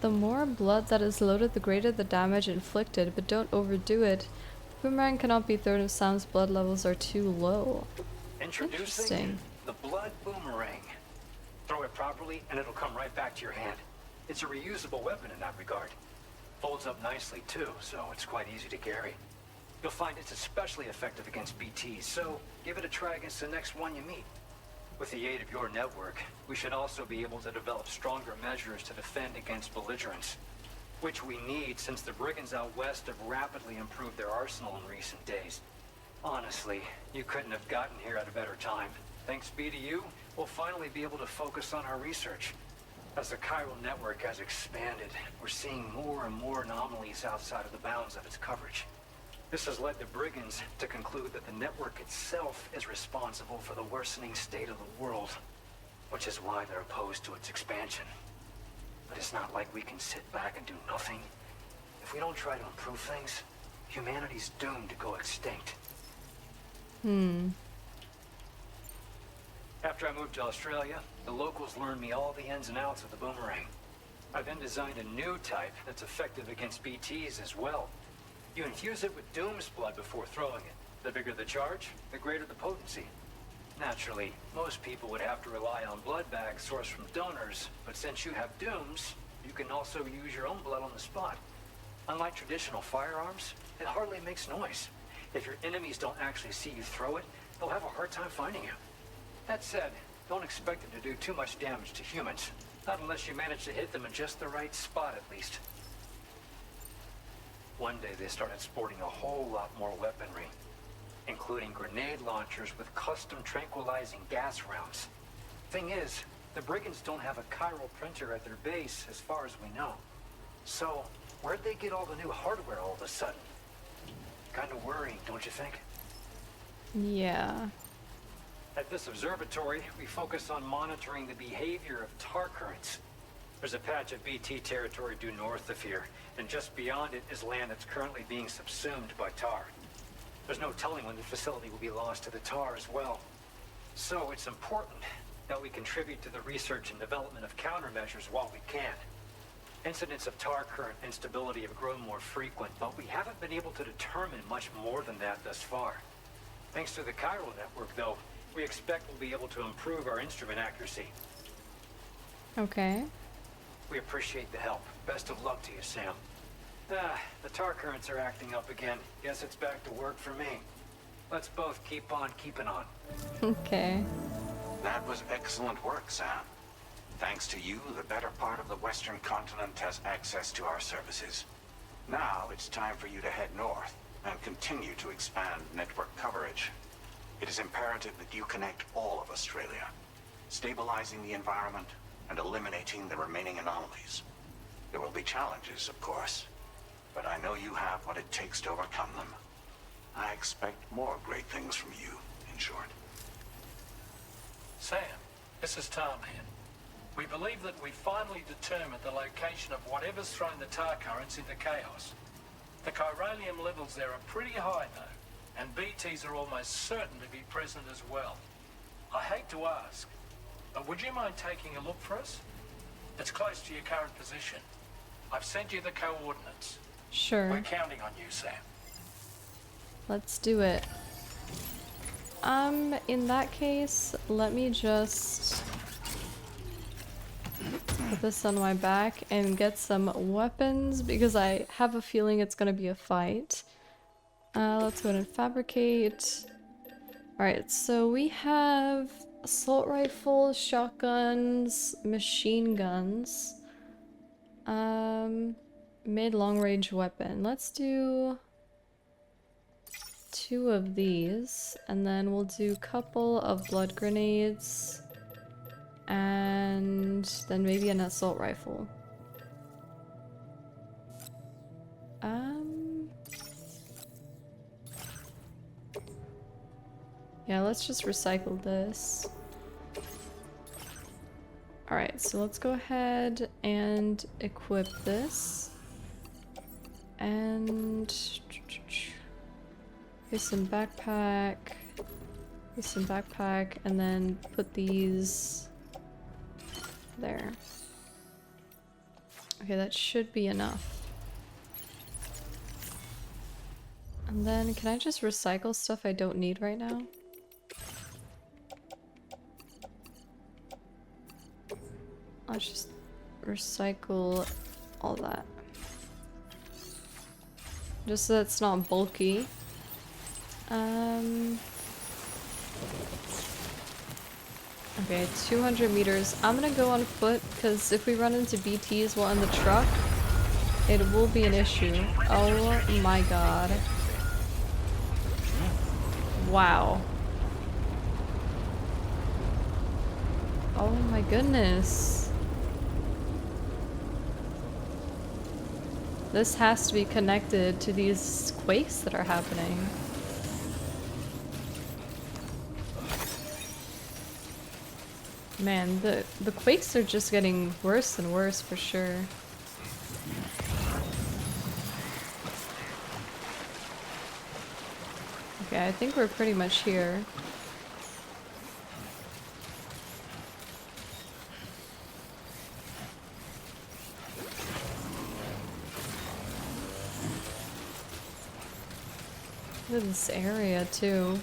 The more blood that is loaded, the greater the damage inflicted, but don't overdo it. Boomerang cannot be thrown if Sam's blood levels are too low. Introducing Interesting. the blood boomerang. Throw it properly and it'll come right back to your hand. It's a reusable weapon in that regard. Folds up nicely too, so it's quite easy to carry. You'll find it's especially effective against BTs, so give it a try against the next one you meet. With the aid of your network, we should also be able to develop stronger measures to defend against belligerents. which we need since the brigands out west have rapidly improved their arsenal in recent days. Honestly, you couldn't have gotten here at a better time. Thanks be to you, we'll finally be able to focus on our research. As the chiral network has expanded, we're seeing more and more anomalies outside of the bounds of its coverage. This has led the brigands to conclude that the network itself is responsible for the worsening state of the world, which is why they're opposed to its expansion. But it's not like we can sit back and do nothing. If we don't try to improve things, humanity's doomed to go extinct. After I moved to Australia, the locals learned me all the ins and outs of the boomerang. I then designed a new type that's effective against BTs as well. You infuse it with Doom's blood before throwing it. The bigger the charge, the greater the potency. Naturally, most people would have to rely on blood bags sourced from donors, but since you have Doom's, you can also use your own blood on the spot. Unlike traditional firearms, it hardly makes noise. If your enemies don't actually see you throw it, they'll have a hard time finding you. That said, don't expect it to do too much damage to humans. Not unless you manage to hit them in just the right spot, at least. One day they started sporting a whole lot more weaponry, including grenade launchers with custom tranquilizing gas rounds. Thing is, the brigands don't have a chiral printer at their base as far as we know. So, where'd they get all the new hardware all of a sudden? Kind of worrying, don't you think? Yeah. At this observatory, we focus on monitoring the behavior of tar currents. There's a patch of BT territory due north of here, and just beyond it is land that's currently being subsumed by tar. There's no telling when the facility will be lost to the tar as well. So it's important that we contribute to the research and development of countermeasures while we can. Incidents of tar current instability have grown more frequent, but we haven't been able to determine much more than that thus far. Thanks to the chiral network, though, we expect we'll be able to improve our instrument accuracy. Okay. We appreciate the help. Best of luck to you, Sam. The tar currents are acting up again. Guess it's back to work for me. Let's both keep on keeping on. Okay. That was excellent work, Sam. Thanks to you, the better part of the Western continent has access to our services. Now it's time for you to head north and continue to expand network coverage. It is imperative that you connect all of Australia, stabilizing the environment and eliminating the remaining anomalies. There will be challenges, of course, but I know you have what it takes to overcome them. I expect more great things from you, in short. Sam, this is Tom here. We believe that we finally determined the location of whatever's thrown the tar currents into chaos. The chiralium levels there are pretty high, though, and BTs are almost certain to be present as well. I hate to ask, but would you mind taking a look for us? It's close to your current position. I've sent you the coordinates. Sure. We're counting on you, Sam. Let's do it. In that case, let me just put this on my back and get some weapons because I have a feeling it's gonna be a fight. Let's go ahead and fabricate. Alright, so we have assault rifles, shotguns, machine guns, mid-long range weapon. Let's do 2 of these, and then we'll do a couple of blood grenades, and then maybe an assault rifle. Yeah, let's just recycle this. Alright, so let's go ahead and equip this. And here's some backpack. Here's some backpack, and then put these there. Okay, that should be enough. And then, can I just recycle stuff I don't need right now? I'll just recycle all that. Just so it's not bulky. Okay, 200 meters. I'm gonna go on foot, because if we run into BTs while in the truck, it will be an issue. Oh my god. Wow. Oh my goodness. This has to be connected to these quakes that are happening. Man, the quakes are just getting worse and worse for sure. Okay, I think we're pretty much here. Look at this area too.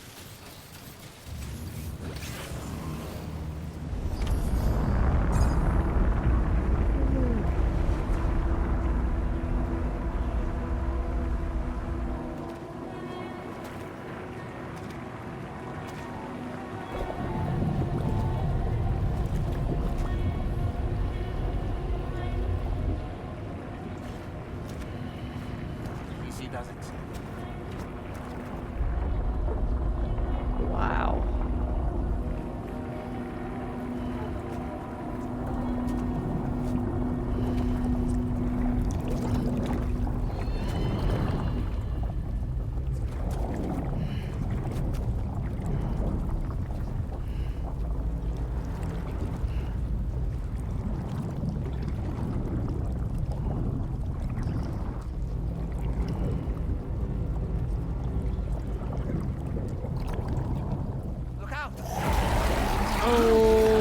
Wow. Oh.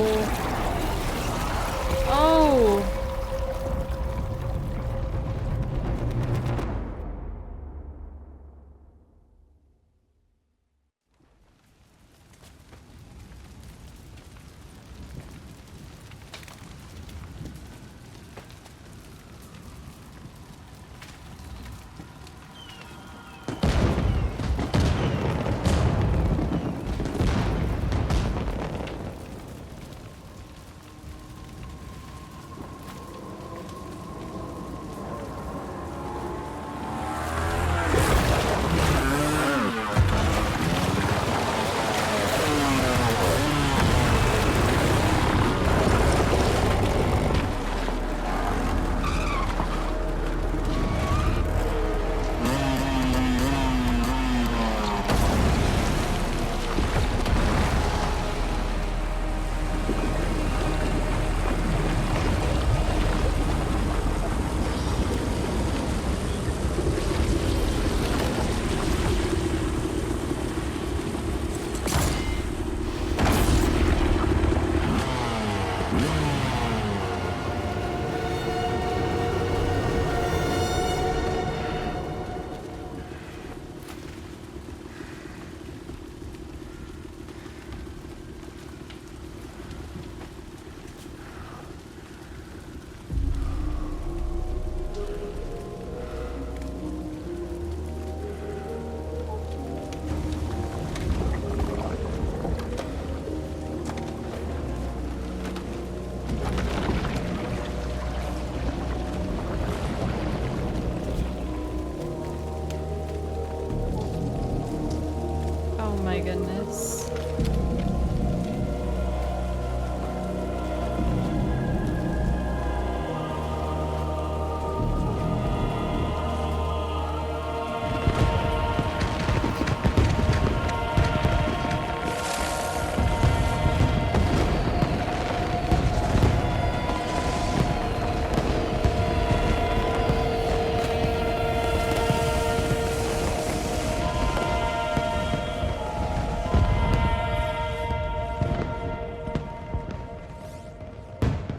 Oh my goodness.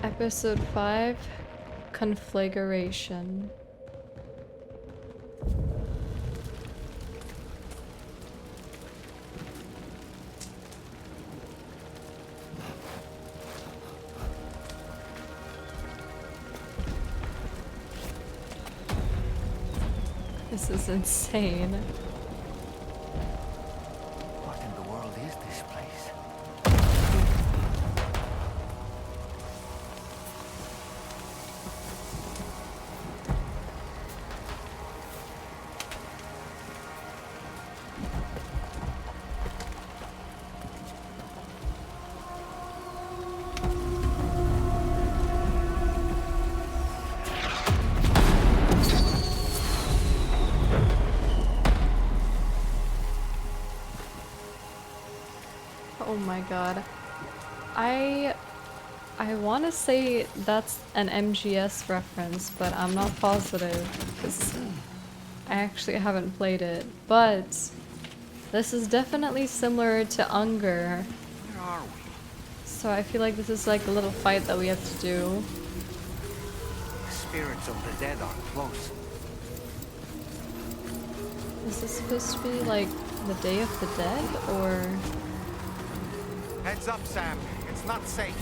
Episode 5, Conflagration. This is insane. What in the world is this place? Oh my god. I want to say that's an MGS reference, but I'm not positive because I actually haven't played it. But this is definitely similar to Unger. Where are we? So I feel like this is like a little fight that we have to do. The spirits of the dead are close. Is this supposed to be like the Day of the Dead or? Heads up, Sam. It's not safe.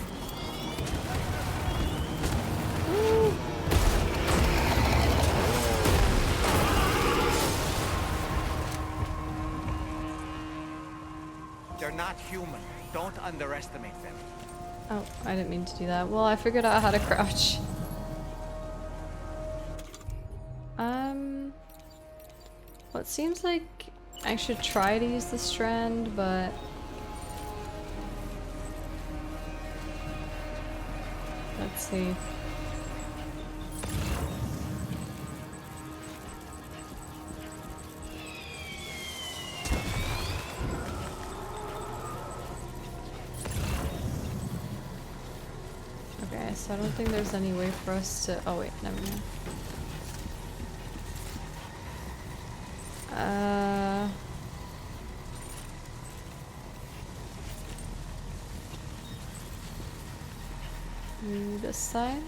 Ooh. They're not human. Don't underestimate them. Oh, I didn't mean to do that. Well, I figured out how to crouch. Well, it seems like I should try to use the strand, but let's see. Okay, so I don't think there's any way for us to. Oh wait, never mind. This side.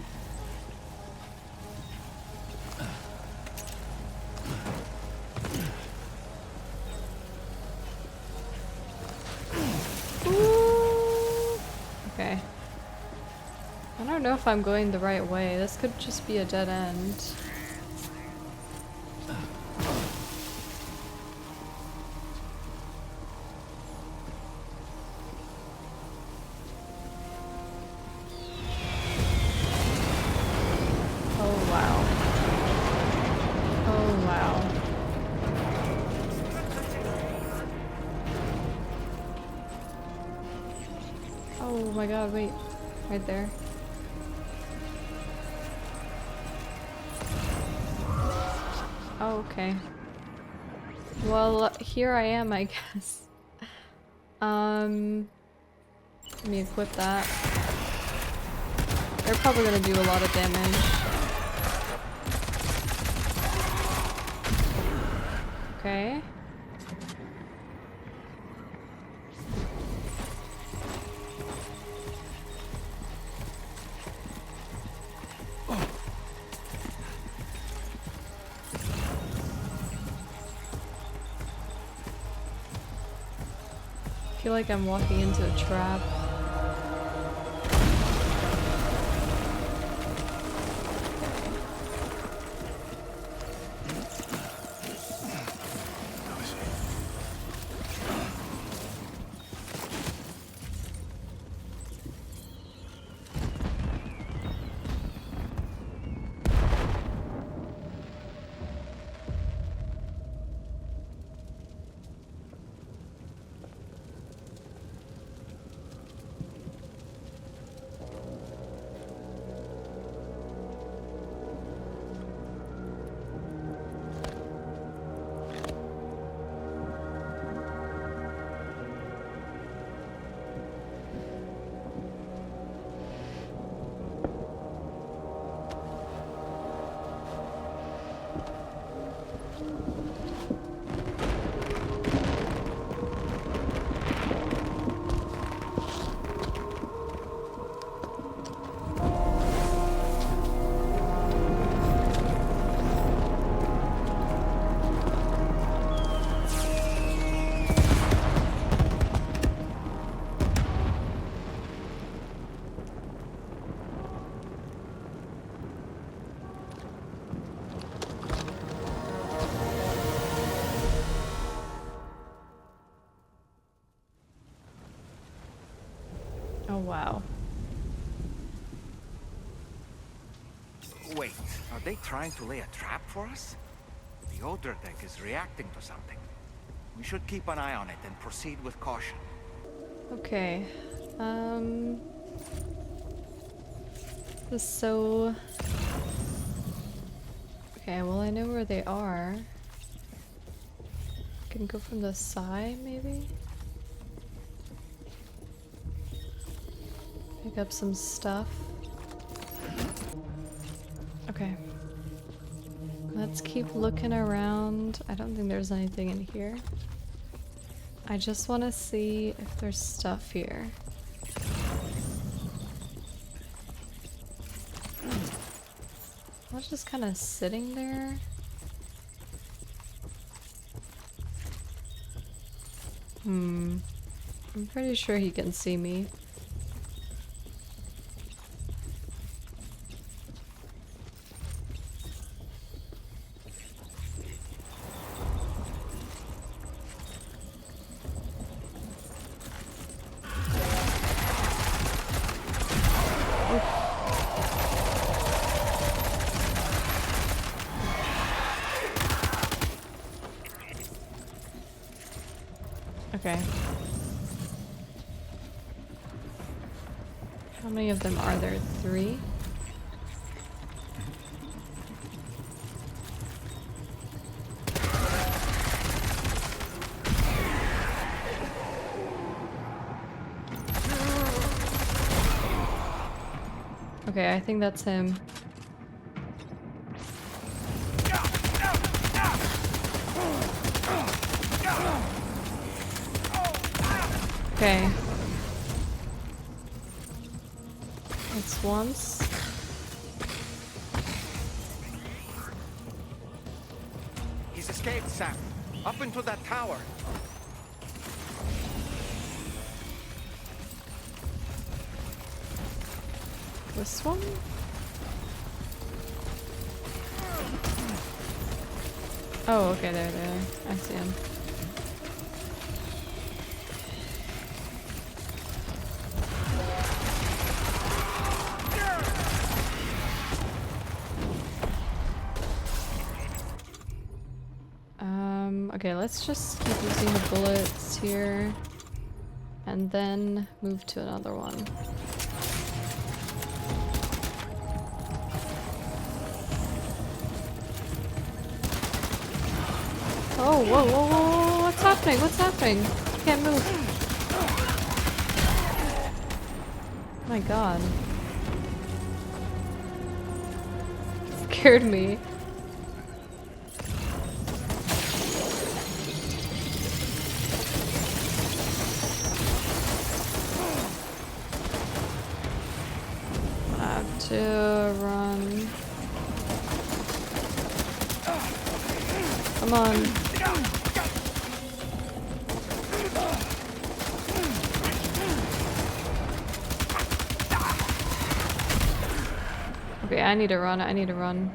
Ooh. Okay. I don't know if I'm going the right way. This could just be a dead end. Oh my god, wait. Right there. Oh, okay. Well, here I am, I guess. Let me equip that. They're probably gonna do a lot of damage. Okay. I feel like I'm walking into a trap. Oh wow. Wait, are they trying to lay a trap for us? The Odra deck is reacting to something. We should keep an eye on it and proceed with caution. Okay. This is so... Okay, well I know where they are. Can go from the side, maybe? up some stuff. Okay. Let's keep looking around. I don't think there's anything in here. I just want to see if there's stuff here. I was just kind of sitting there. I'm pretty sure he can see me. Okay. How many of them are there? 3? Okay, I think that's him. Okay. That's once. He's escaped, Sam. Up into that tower. This one? Oh, okay, there. I see him. Okay, let's just keep using the bullets here and then move to another one. Oh, whoa, what's happening? What's happening? I can't move. Oh my god. It scared me. To run. Come on. Okay, I need to run.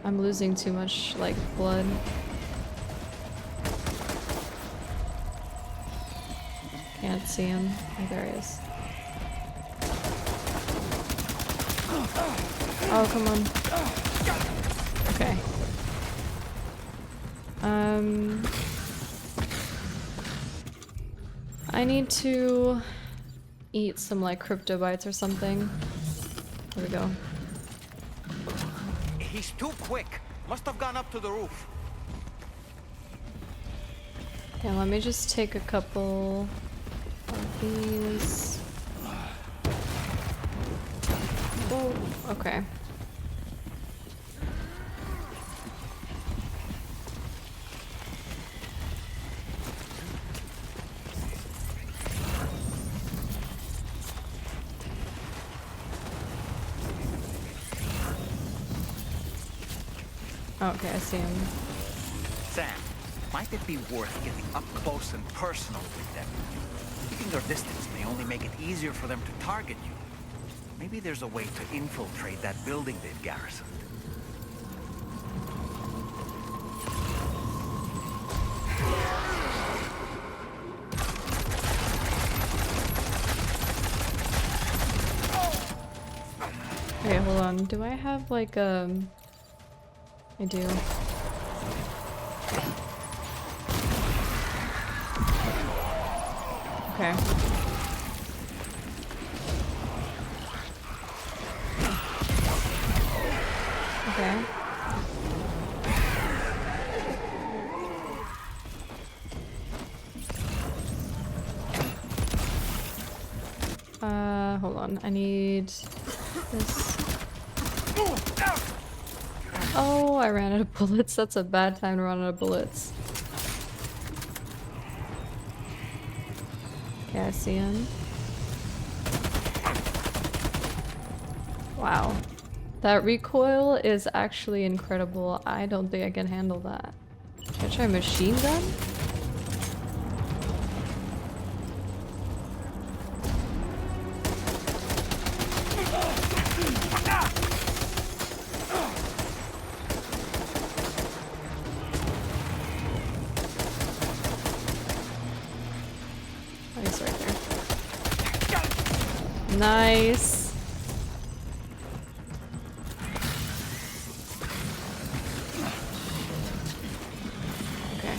I'm losing too much, like, blood. Can't see him. Oh, there he is. Oh, come on. Okay. I need to eat some, like, crypto bites or something. There we go. He's too quick. Must have gone up to the roof. Yeah, let me just take a couple of these. Oh, okay. Okay, I see him. Sam, might it be worth getting up close and personal with them? Keeping your distance may only make it easier for them to target you. Maybe there's a way to infiltrate that building they've garrisoned. Okay, hold on. Do I have like I do. Okay. Okay. Hold on. I need this. Oh, I ran out of bullets. That's a bad time to run out of bullets. Okay, I see him. Wow. That recoil is actually incredible. I don't think I can handle that. Should I try machine gun? Oh, he's right there. Nice. Okay.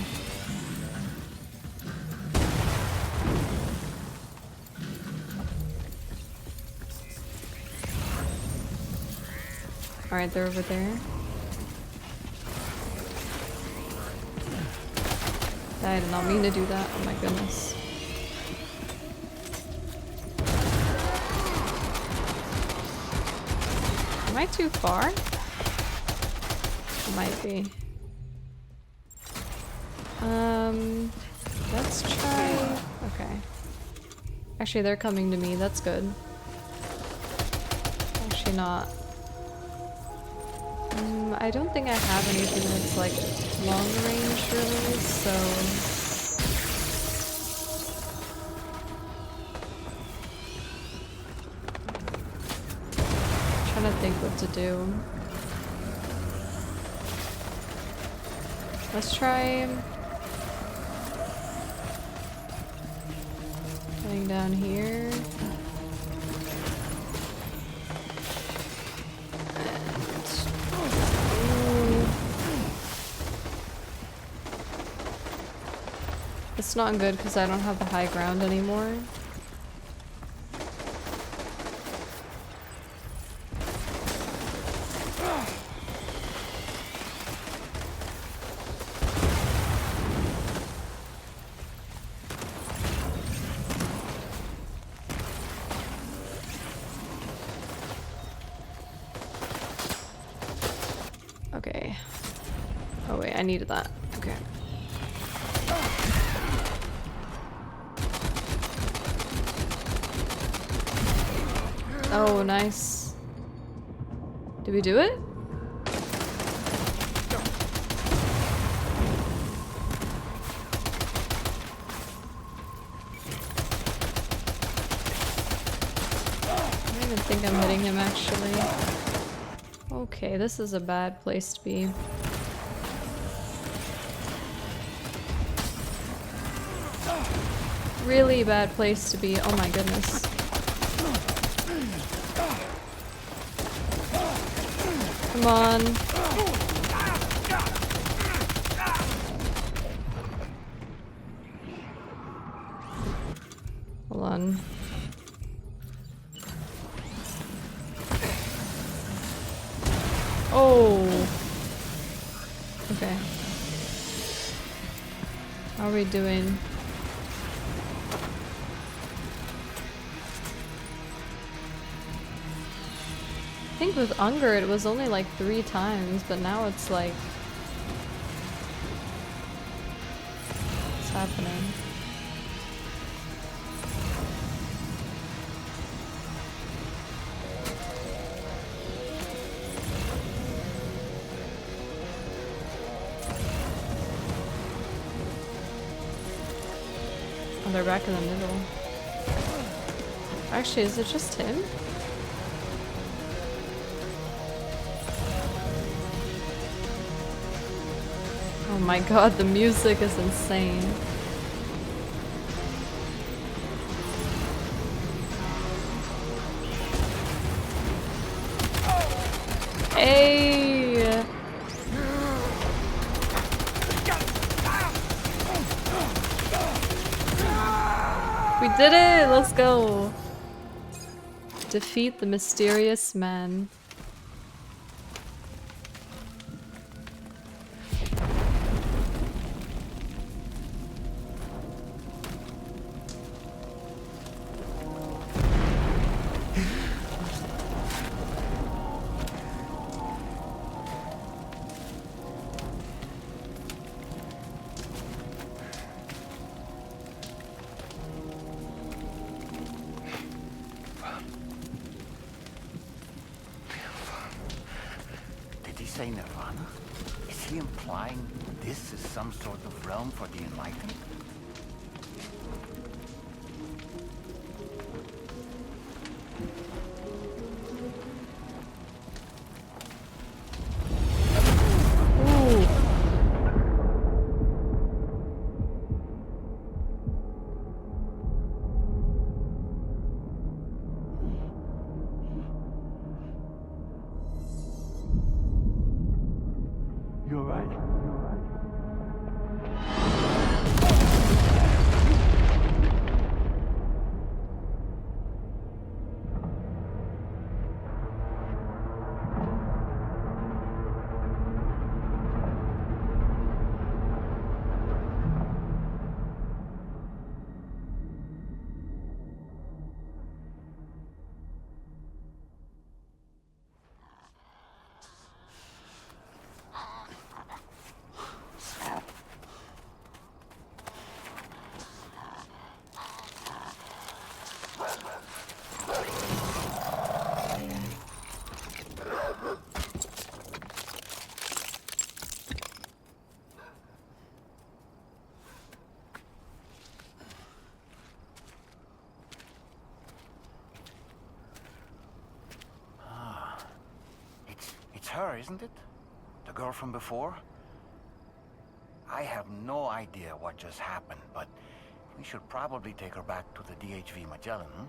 Alright, they're over there. I did not mean to do that. Oh my goodness. Am I too far? Might be. Let's try... Okay. Actually, they're coming to me. That's good. Actually not. I don't think I have anything that's like long range really, so... I'm trying to think what to do. Let's try... Getting down here. It's not good because I don't have the high ground anymore. Okay. Oh wait, I needed that. Okay. Oh, nice. Did we do it? I don't even think I'm hitting him actually. Okay, this is a bad place to be. Really bad place to be. Oh my goodness. Come on. Hold on. Oh. Okay. How are we doing? I think with Unger it was only like 3 times, but now it's like... What's happening? Oh, they're back in the middle. Actually, is it just him? Oh my god, the music is insane. Hey! We did it! Let's go! Defeat the mysterious man. say Nirvana? Is he implying this is some sort of realm for the enlightened? You're right. It's her, isn't it? The girl from before? I have no idea what just happened, but we should probably take her back to the DHV Magellan, hmm?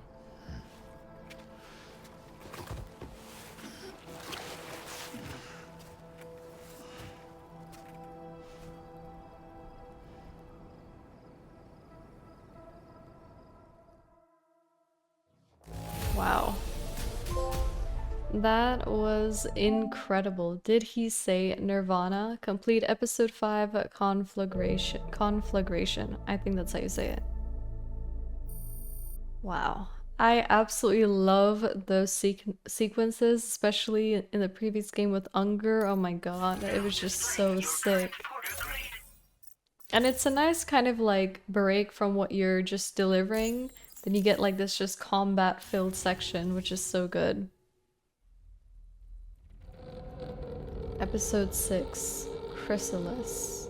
Wow. That was incredible. Did he say Nirvana? Complete episode 5 conflagration. Conflagration. I think that's how you say it. Wow. I absolutely love those sequences, especially in the previous game with Unger. Oh my god, it was just so sick. And it's a nice kind of like break from what you're just delivering. Then you get like this just combat-filled section, which is so good. Episode 6, Chrysalis.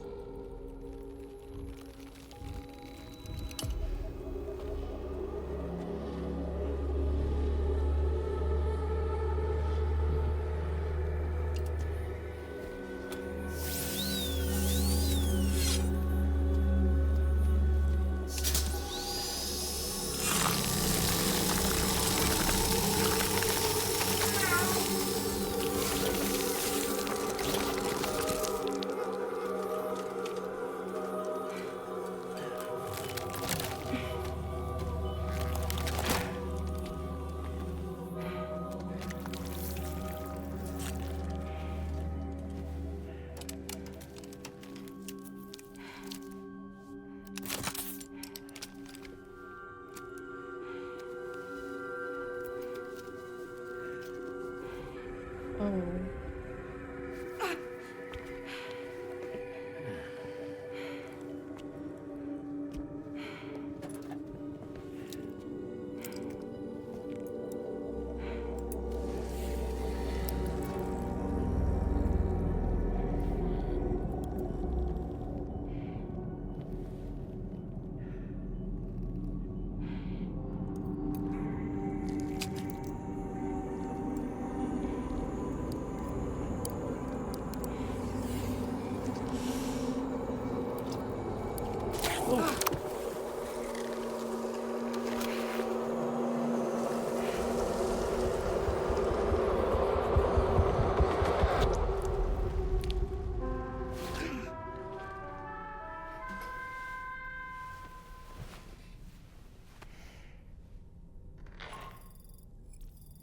Oh.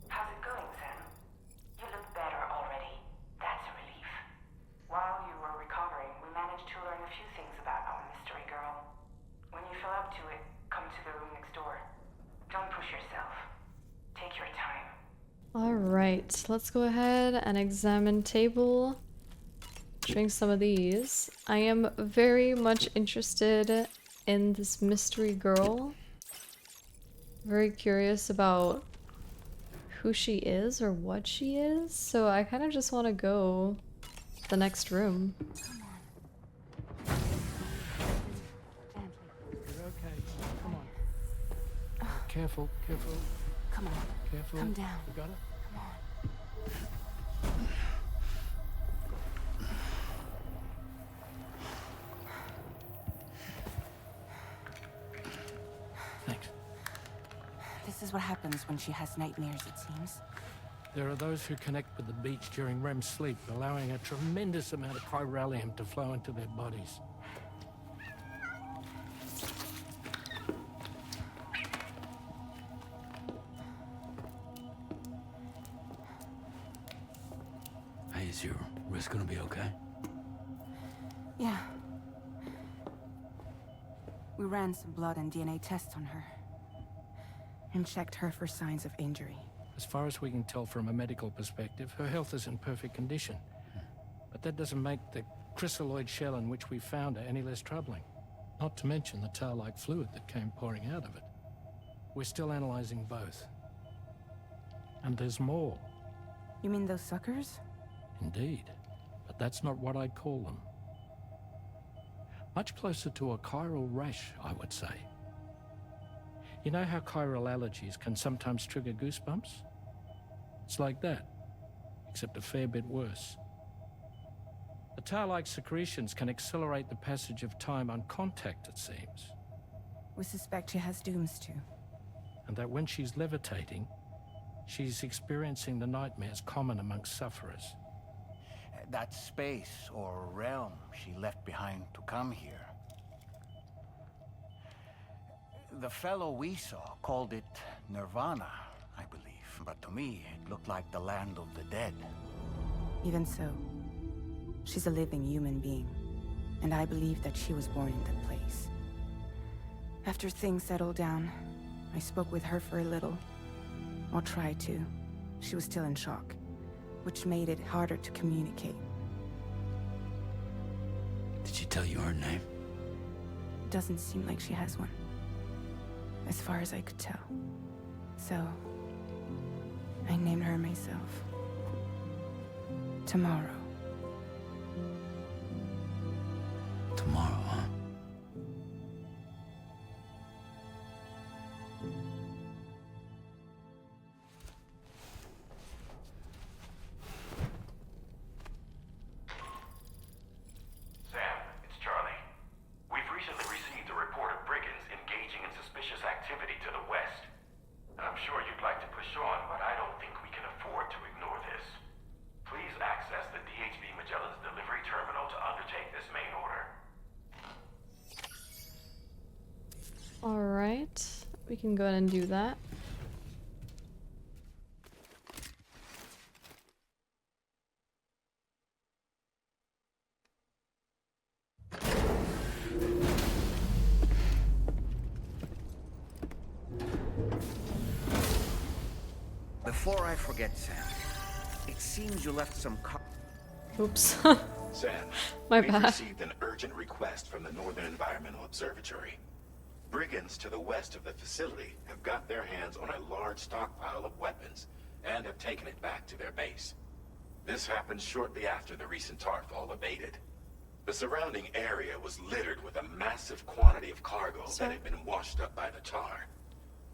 How's it going, Sam? You look better already. That's a relief. While you were recovering, we managed to learn a few things about our mystery girl. When you feel up to it, come to the room next door. Don't push yourself. Take your time. Alright, let's go ahead and examine table. Drink some of these. I am very much interested in this mystery girl. Very curious about who she is or what she is. So I kind of just want to go the next room. You're okay. Come on. Careful, careful. Come on. Careful. Come down. You got it? Come on. Thanks. This is what happens when she has nightmares, it seems. There are those who connect with the beach during REM sleep, allowing a tremendous amount of chiralium to flow into their bodies. Hey, is your wrist gonna be okay? Yeah. We ran some blood and DNA tests on her. And checked her for signs of injury. As far as we can tell from a medical perspective, her health is in perfect condition. But that doesn't make the crystalloid shell in which we found her any less troubling. Not to mention the tar-like fluid that came pouring out of it. We're still analyzing both. And there's more. You mean those suckers? Indeed. But that's not what I'd call them. Much closer to a chiral rash, I would say. You know how chiral allergies can sometimes trigger goosebumps? It's like that, except a fair bit worse. The tar-like secretions can accelerate the passage of time on contact, it seems. We suspect she has dooms too. And that when she's levitating, she's experiencing the nightmares common amongst sufferers. That space or realm she left behind to come here. The fellow we saw called it Nirvana, I believe. But to me, it looked like the land of the dead. Even so, she's a living human being. And I believe that she was born in that place. After things settled down, I spoke with her for a little. Or tried to. She was still in shock, which made it harder to communicate. Did she tell you her name? Doesn't seem like she has one. As far as I could tell. So, I named her myself. Tomorrow. Tomorrow, huh? Sam, it's Charlie. We've recently received a report of brigands engaging in suspicious activity to the west. I'm sure you'd like to push on, but I don't think we can afford to ignore this. Please access the DHB Magellan's delivery terminal to undertake this main order. Alright, we can go ahead and do that. Before I forget, Sam, it seems you left some Oops. Sam, My we've bad. received an urgent request from the Northern Environmental Observatory. Brigands to the west of the facility have got their hands on a large stockpile of weapons and have taken it back to their base. This happened shortly after the recent Tarfall abated. The surrounding area was littered with a massive quantity of cargo that had been washed up by the tar.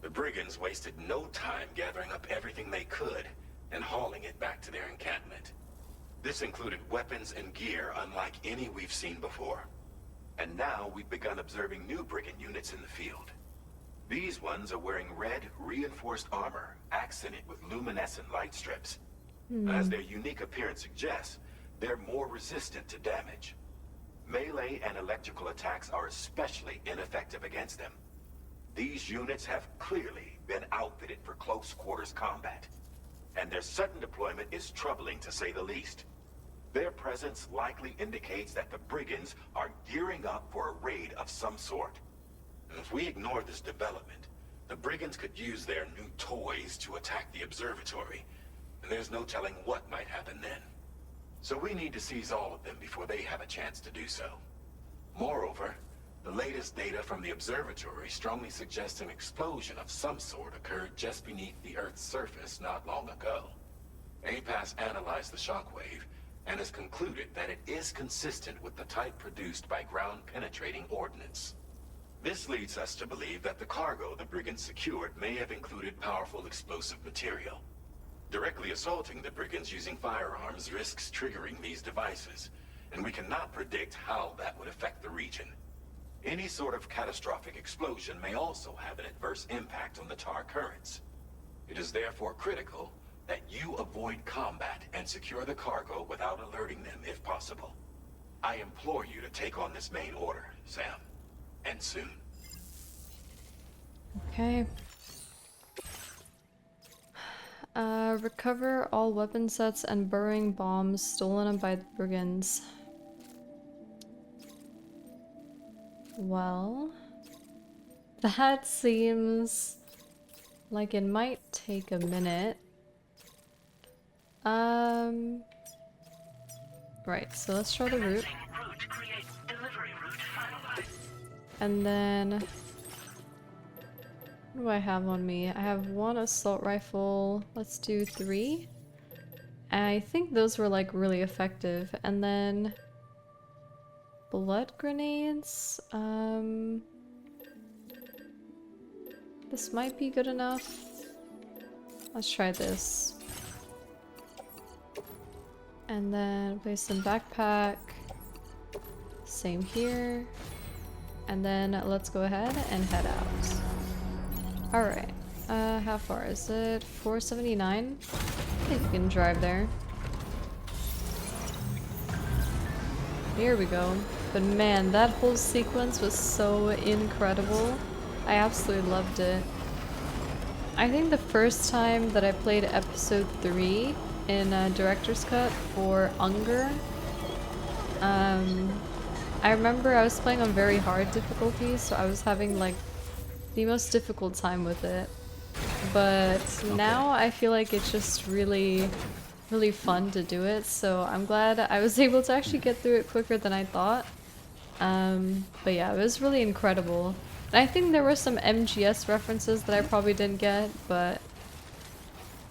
The brigands wasted no time gathering up everything they could and hauling it back to their encampment. This included weapons and gear unlike any we've seen before. And now we've begun observing new brigand units in the field. These ones are wearing red, reinforced armor, accented with luminescent light strips. As their unique appearance suggests, they're more resistant to damage. Melee and electrical attacks are especially ineffective against them. These units have clearly been outfitted for close quarters combat, and their sudden deployment is troubling to say the least. Their presence likely indicates that the brigands are gearing up for a raid of some sort. And if we ignore this development, the brigands could use their new toys to attack the observatory, and there's no telling what might happen then. So we need to seize all of them before they have a chance to do so. Moreover, the latest data from the observatory strongly suggests an explosion of some sort occurred just beneath the Earth's surface not long ago. APAS analyzed the shockwave and has concluded that it is consistent with the type produced by ground-penetrating ordnance. This leads us to believe that the cargo the brigands secured may have included powerful explosive material. Directly assaulting the brigands using firearms risks triggering these devices, and we cannot predict how that would affect the region. Any sort of catastrophic explosion may also have an adverse impact on the tar currents. It is therefore critical that you avoid combat and secure the cargo without alerting them if possible. I implore you to take on this main order, Sam. And soon. Okay. Recover all weapon sets and burrowing bombs stolen by the brigands. Well, that seems like it might take a minute. Right, so let's try the route. And then, what do I have on me? I have 1 assault rifle. Let's do 3. I think those were like really effective. And then blood grenades. This might be good enough. Let's try this. And then place some backpack. Same here. And then let's go ahead and head out. Alright. How far is it? 479? I think we can drive there. Here we go. But man, that whole sequence was so incredible. I absolutely loved it. I think the first time that I played episode 3 in Director's Cut for Unger, I remember I was playing on very hard difficulty, so I was having like the most difficult time with it. But now I feel like it's just really fun to do it, so I'm glad I was able to actually get through it quicker than I thought. But yeah, it was really incredible. And I think there were some MGS references that I probably didn't get, but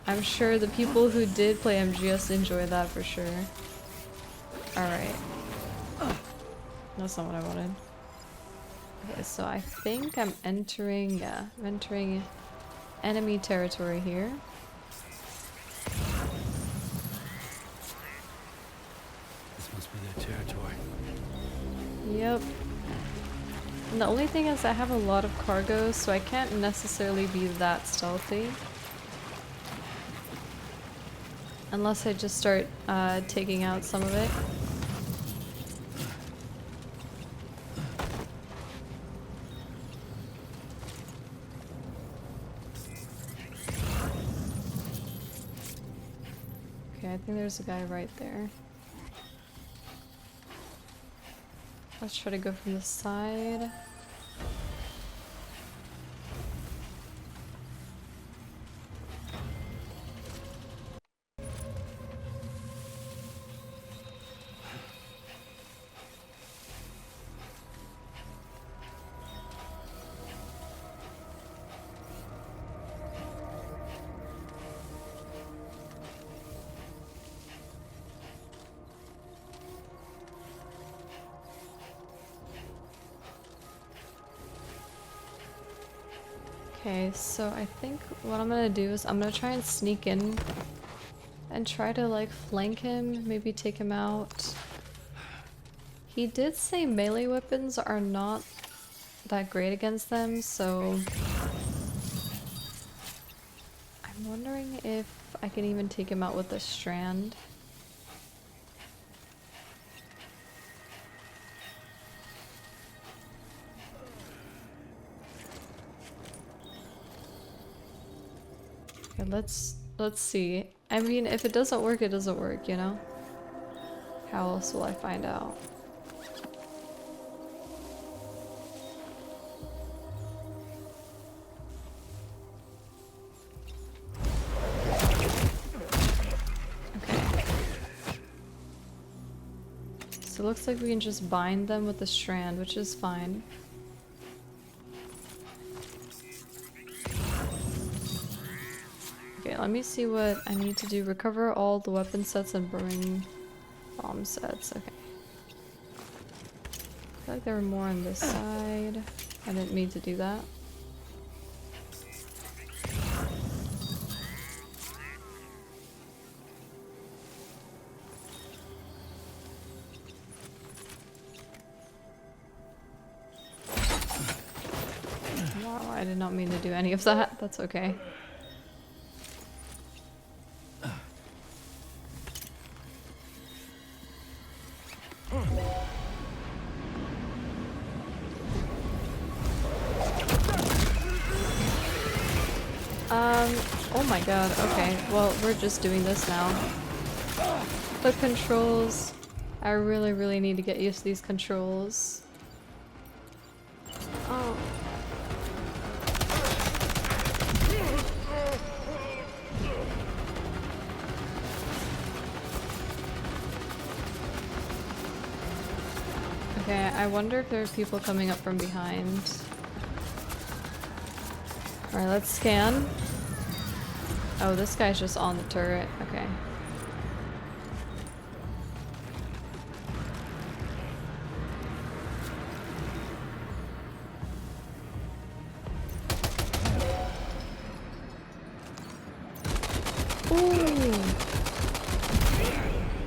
I'm sure the people who did play MGS enjoy that for sure. Alright. That's not what I wanted. Okay, so I think I'm entering, I'm entering enemy territory here. This must be their territory. Yep. And the only thing is I have a lot of cargo, so I can't necessarily be that stealthy. Unless I just start taking out some of it. Okay, I think there's a guy right there. Let's try to go from the side. Okay, so I think what I'm gonna do is I'm gonna try and sneak in and try to like flank him, maybe take him out. He did say melee weapons are not that great against them, so I'm wondering if I can even take him out with a strand. Let's see. I mean, if it doesn't work, it doesn't work, you know? How else will I find out? Okay. So it looks like we can just bind them with the strand, which is fine. Okay, let me see what I need to do. Recover all the weapon sets and burning comm sets. Okay. I feel like there were more on this side. I didn't mean to do that. Wow, I did not mean to do any of that. That's okay. Oh my god, okay. Well, we're just doing this now. The controls. I really need to get used to these controls. Oh. Okay, I wonder if there are people coming up from behind. Alright, let's scan. Oh, this guy's just on the turret. Okay. Ooh.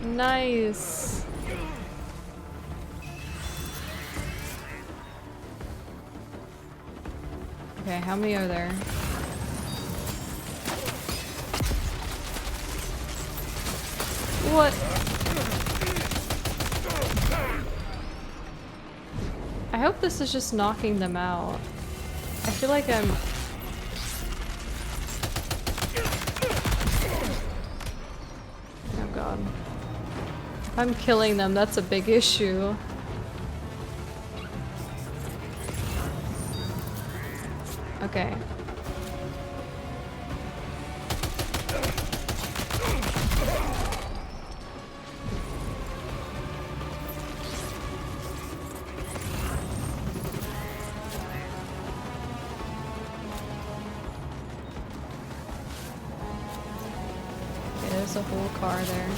Nice. Okay, how many are there? What? I hope this is just knocking them out. I feel like I'm... Oh god. If I'm killing them, that's a big issue. Okay. There's a whole car there.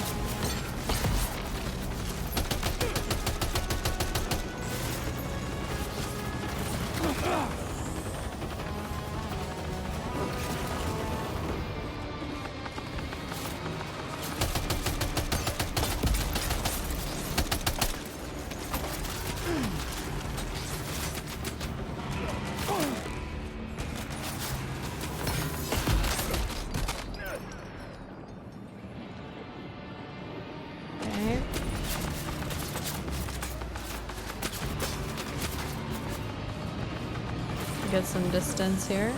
Get some distance here.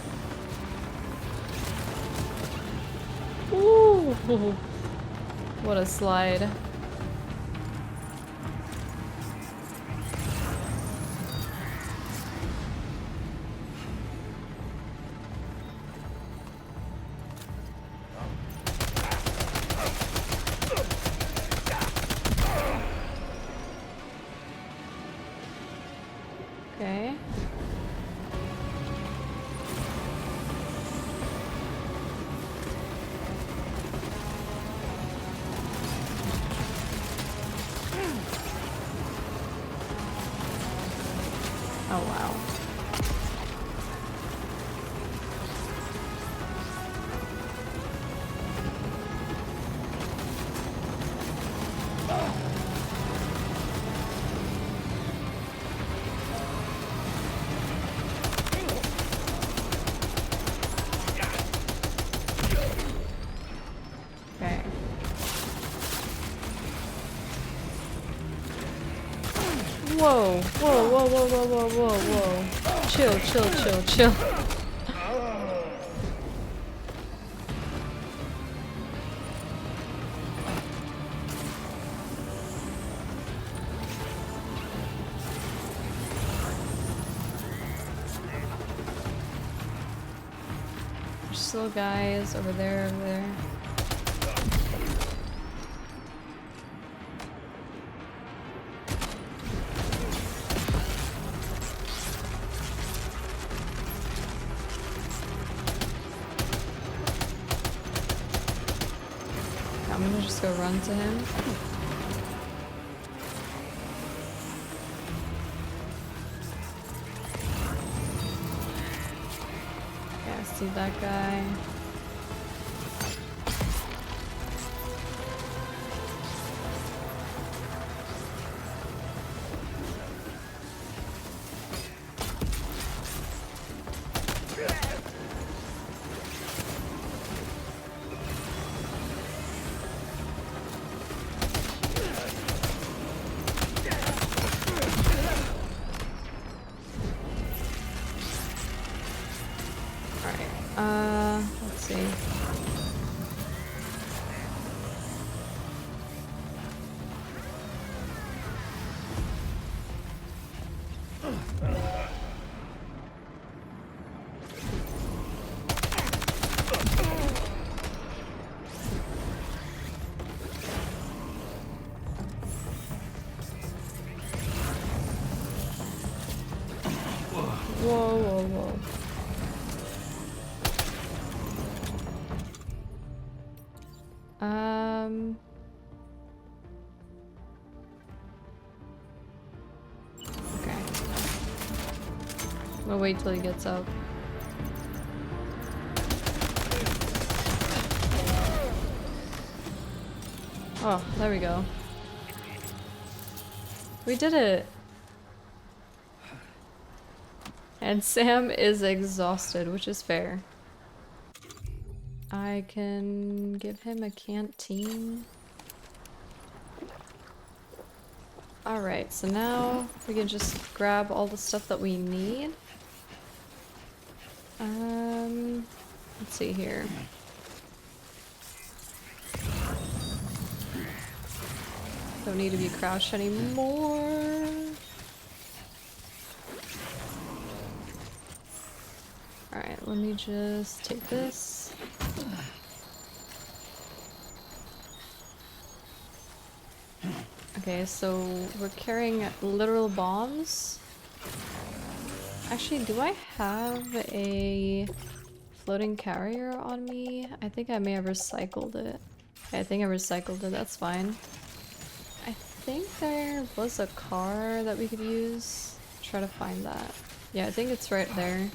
Ooh, what a slide. Okay. Oh wow. Okay. Whoa, whoa, whoa, whoa, whoa, whoa, whoa, whoa. Chill, chill, chill, chill. There's still guys over there, over there. I'm gonna just go run to him. see that guy. Let's see. Whoa, whoa, whoa. Okay. We'll wait till he gets up. Oh, there we go. We did it! And Sam is exhausted, which is fair. I can give him a canteen. Alright, so now we can just grab all the stuff that we need. Let's see here. Don't need to be crouched anymore. Alright, let me just take this. Okay, so we're carrying literal bombs. Actually, do I have a floating carrier on me? I think I may have recycled it. Okay, I think I recycled it, that's fine. I think there was a car that we could use. Try to find that. Yeah, I think it's right there.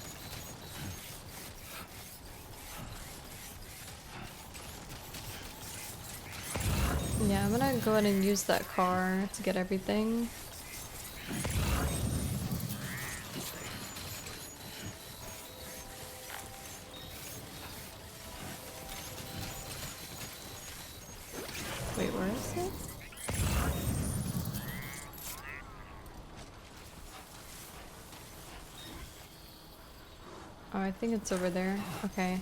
Yeah, I'm gonna go ahead and use that car to get everything. Wait, where is it? Oh, I think it's over there. Okay.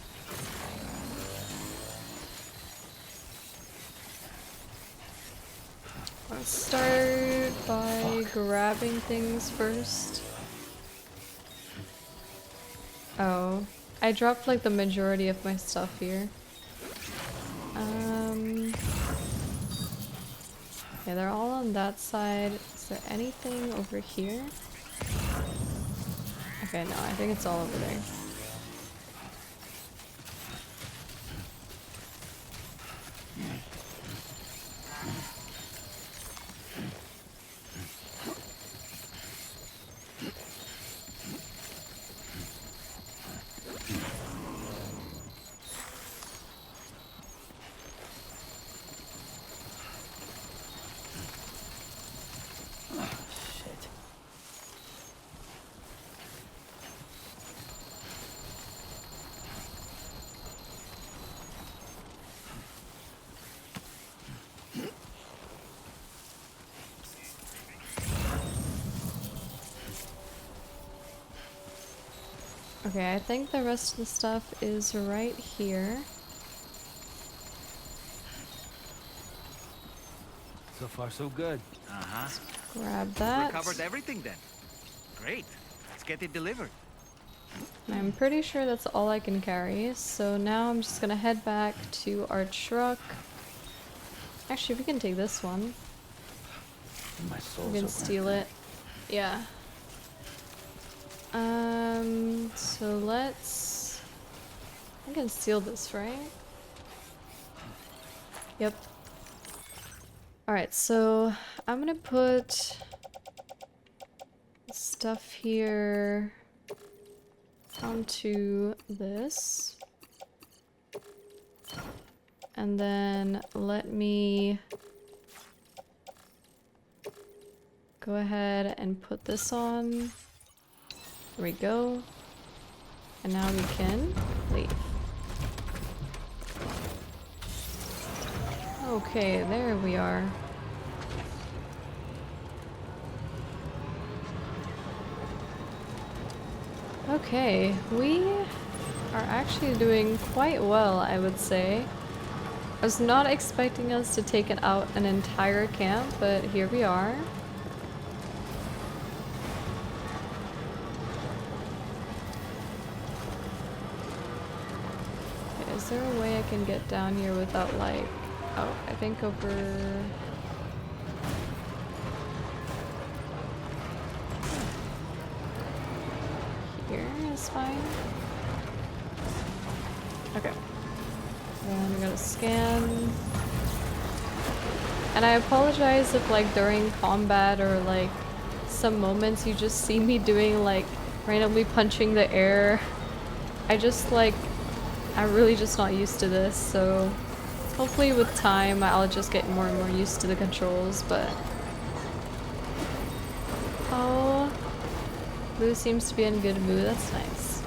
Let's start by grabbing things first. Oh, I dropped like the majority of my stuff here. Yeah, they're all on that side. Is there anything over here? Okay, no, I think it's all over there. Okay, I think the rest of the stuff is right here. So far, so good. Uh-huh. Grab that. We covered everything then. Great. Let's get it delivered. I'm pretty sure that's all I can carry, so now I'm just gonna head back to our truck. Actually, we can take this one. My soul's We can steal it. Yeah. So let's... I can steal this, right? Yep. Alright, so I'm gonna put stuff here. onto this. And then let me go ahead and put this on. There we go. And now we can leave. Okay, there we are. Okay, we are actually doing quite well, I would say. I was not expecting us to take it out an entire camp, but here we are. Okay, is there a way I can get down here without like... Oh, I think over... Here is fine. Okay. And we gotta scan. And I apologize if like during combat or like some moments you just see me doing like randomly punching the air. I'm really just not used to this, so hopefully with time I'll just get more and more used to the controls, but... Oh, Blue seems to be in a good mood, that's nice.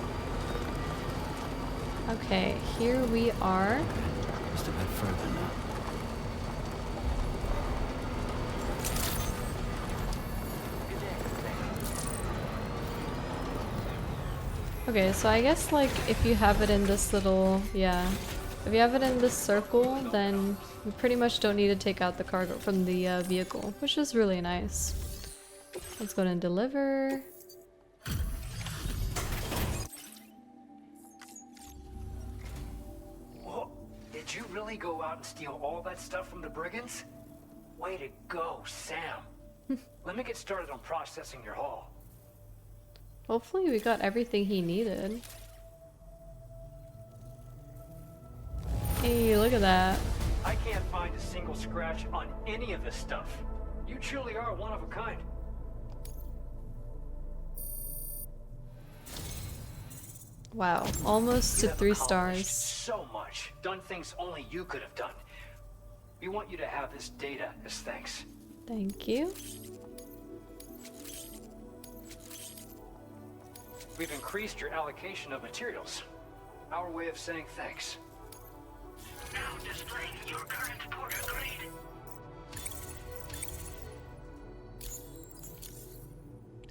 Okay, here we are. Just a bit further now. Okay, so I guess like if you have it in this little, yeah, if you have it in this circle, then you pretty much don't need to take out the cargo from the vehicle, which is really nice. Let's go ahead and deliver. Whoa, did you really go out and steal all that stuff from the brigands? Way to go, Sam. Let me get started on processing your haul. Hopefully we got everything he needed. Hey, look at that. I can't find a single scratch on any of this stuff. You truly are one of a kind. Wow, almost to You have 3 accomplished stars. So much. Done things only you could have done. We want you to have this data as thanks. Thank you. We've increased your allocation of materials. Our way of saying thanks. Now displaying your current porter grade.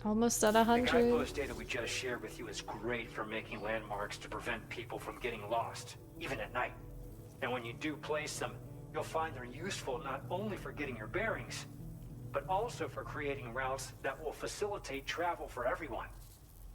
Almost at The 100. guidepost data we just shared with you is great for making landmarks to prevent people from getting lost, even at night. And when you do place them, you'll find they're useful not only for getting your bearings, but also for creating routes that will facilitate travel for everyone.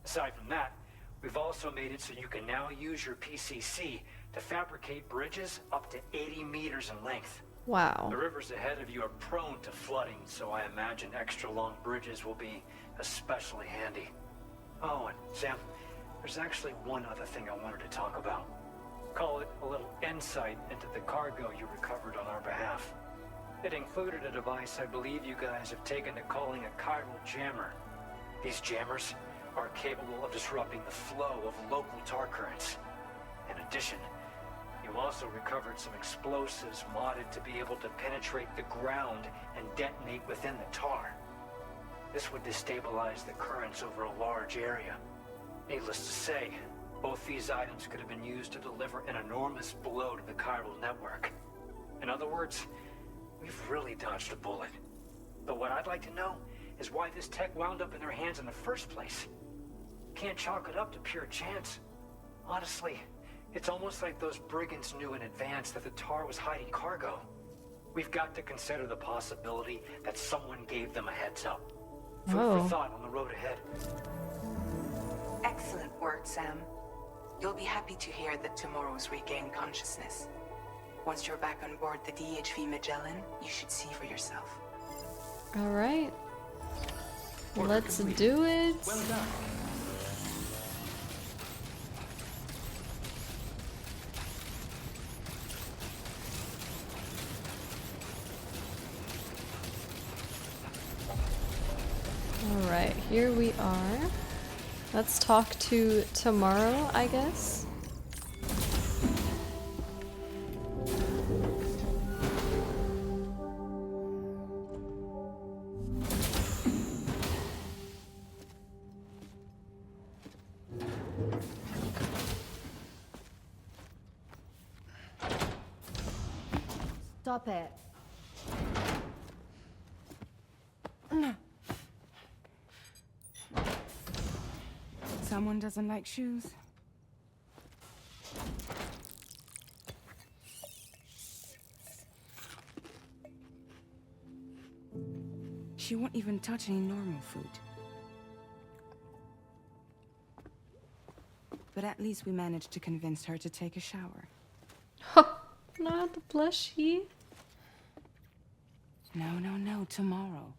Aside from that, we've also made it so you can now use your PCC to fabricate bridges up to 80 meters in length. Wow. The rivers ahead of you are prone to flooding, so I imagine extra long bridges will be especially handy. Oh, and Sam, there's actually one other thing I wanted to talk about. Call it a little insight into the cargo you recovered on our behalf. It included a device I believe you guys have taken to calling a chiral jammer. These jammers are capable of disrupting the flow of local tar currents. In addition, you also recovered some explosives modded to be able to penetrate the ground and detonate within the tar. This would destabilize the currents over a large area. Needless to say, both these items could have been used to deliver an enormous blow to the chiral network. In other words, we've really dodged a bullet. But what I'd like to know is why this tech wound up in their hands in the first place. Can't chalk it up to pure chance. Honestly, it's almost like those brigands knew in advance that the tar was hiding cargo. We've got to consider the possibility that someone gave them a heads up. Food for thought on the road ahead. Excellent work, Sam. You'll be happy to hear that tomorrow's regained consciousness. Once you're back on board the DHV Magellan, you should see for yourself. Alright. Let's do it. Well done. Alright, here we are. Let's talk to tomorrow, I guess. Stop it. Someone doesn't like shoes? She won't even touch any normal food. But at least we managed to convince her to take a shower. Not the blushy. No, tomorrow.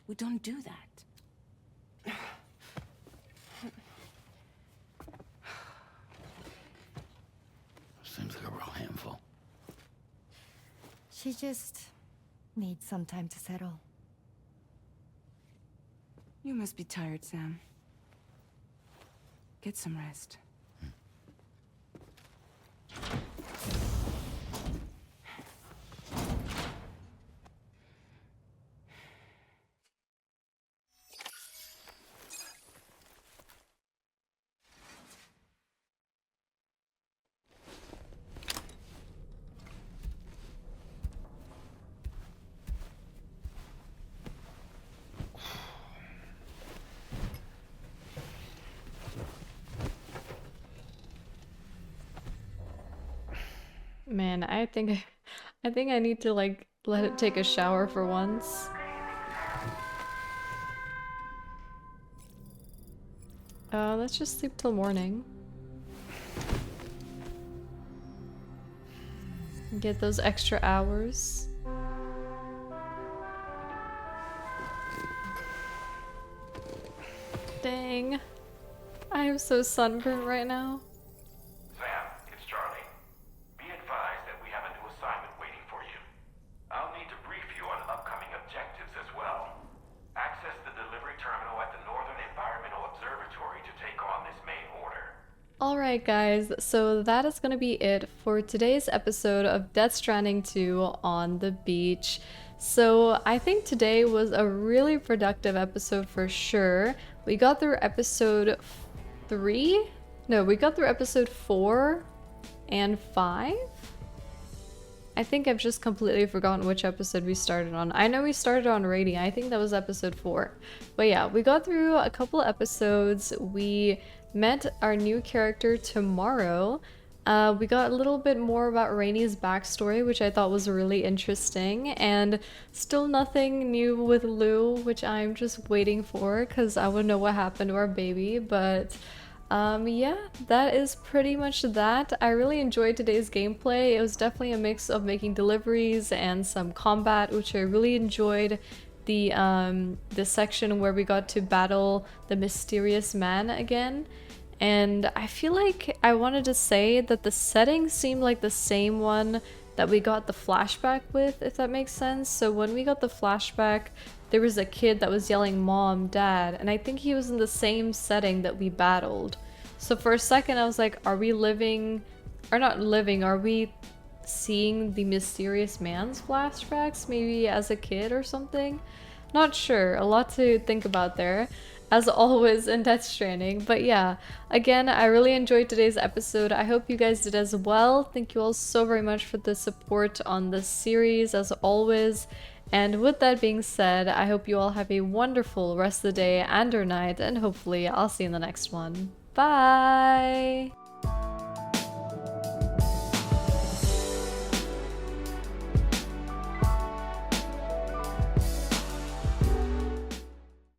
We don't do that. Seems like a real handful. She just needs some time to settle. You must be tired, Sam. Get some rest. Man, I think I need to like let it take a shower for once. Let's just sleep till morning. Get those extra hours. Dang. I am so sunburned right now. Sam, it's Charlie. Be advised that we have a new assignment waiting for you. I'll need to brief you on upcoming objectives as well. Access the delivery terminal at the Northern Environmental Observatory to take on this main order. Alright guys, so that is gonna be it for today's episode of Death Stranding 2 on the beach. So I think today was a really productive episode for sure. We got through episode 3? No, we got through episode 4 and 5? I think I've just completely forgotten which episode we started on. I know we started on rating. I think that was episode 4. But yeah, we got through a couple episodes. We met our new character tomorrow. We got a little bit more about Rainey's backstory, which I thought was really interesting, and still nothing new with Lou, which I'm just waiting for because I want to know what happened to our baby. But yeah, that is pretty much that. I really enjoyed today's gameplay. It was definitely a mix of making deliveries and some combat, which I really enjoyed. The section where we got to battle the mysterious man again. And I feel like I wanted to say that the setting seemed like the same one that we got the flashback with, if that makes sense. So when we got the flashback, there was a kid that was yelling mom, dad, and I think he was in the same setting that we battled. So for a second I was like, are we living, or not living, are we seeing the mysterious man's flashbacks maybe as a kid or something? Not sure, a lot to think about there, as always in Death Stranding. But yeah, again, I really enjoyed today's episode. I hope you guys did as well. Thank you all so very much for the support on this series as always. And with that being said, I hope you all have a wonderful rest of the day and or night, and hopefully I'll see you in the next one. Bye!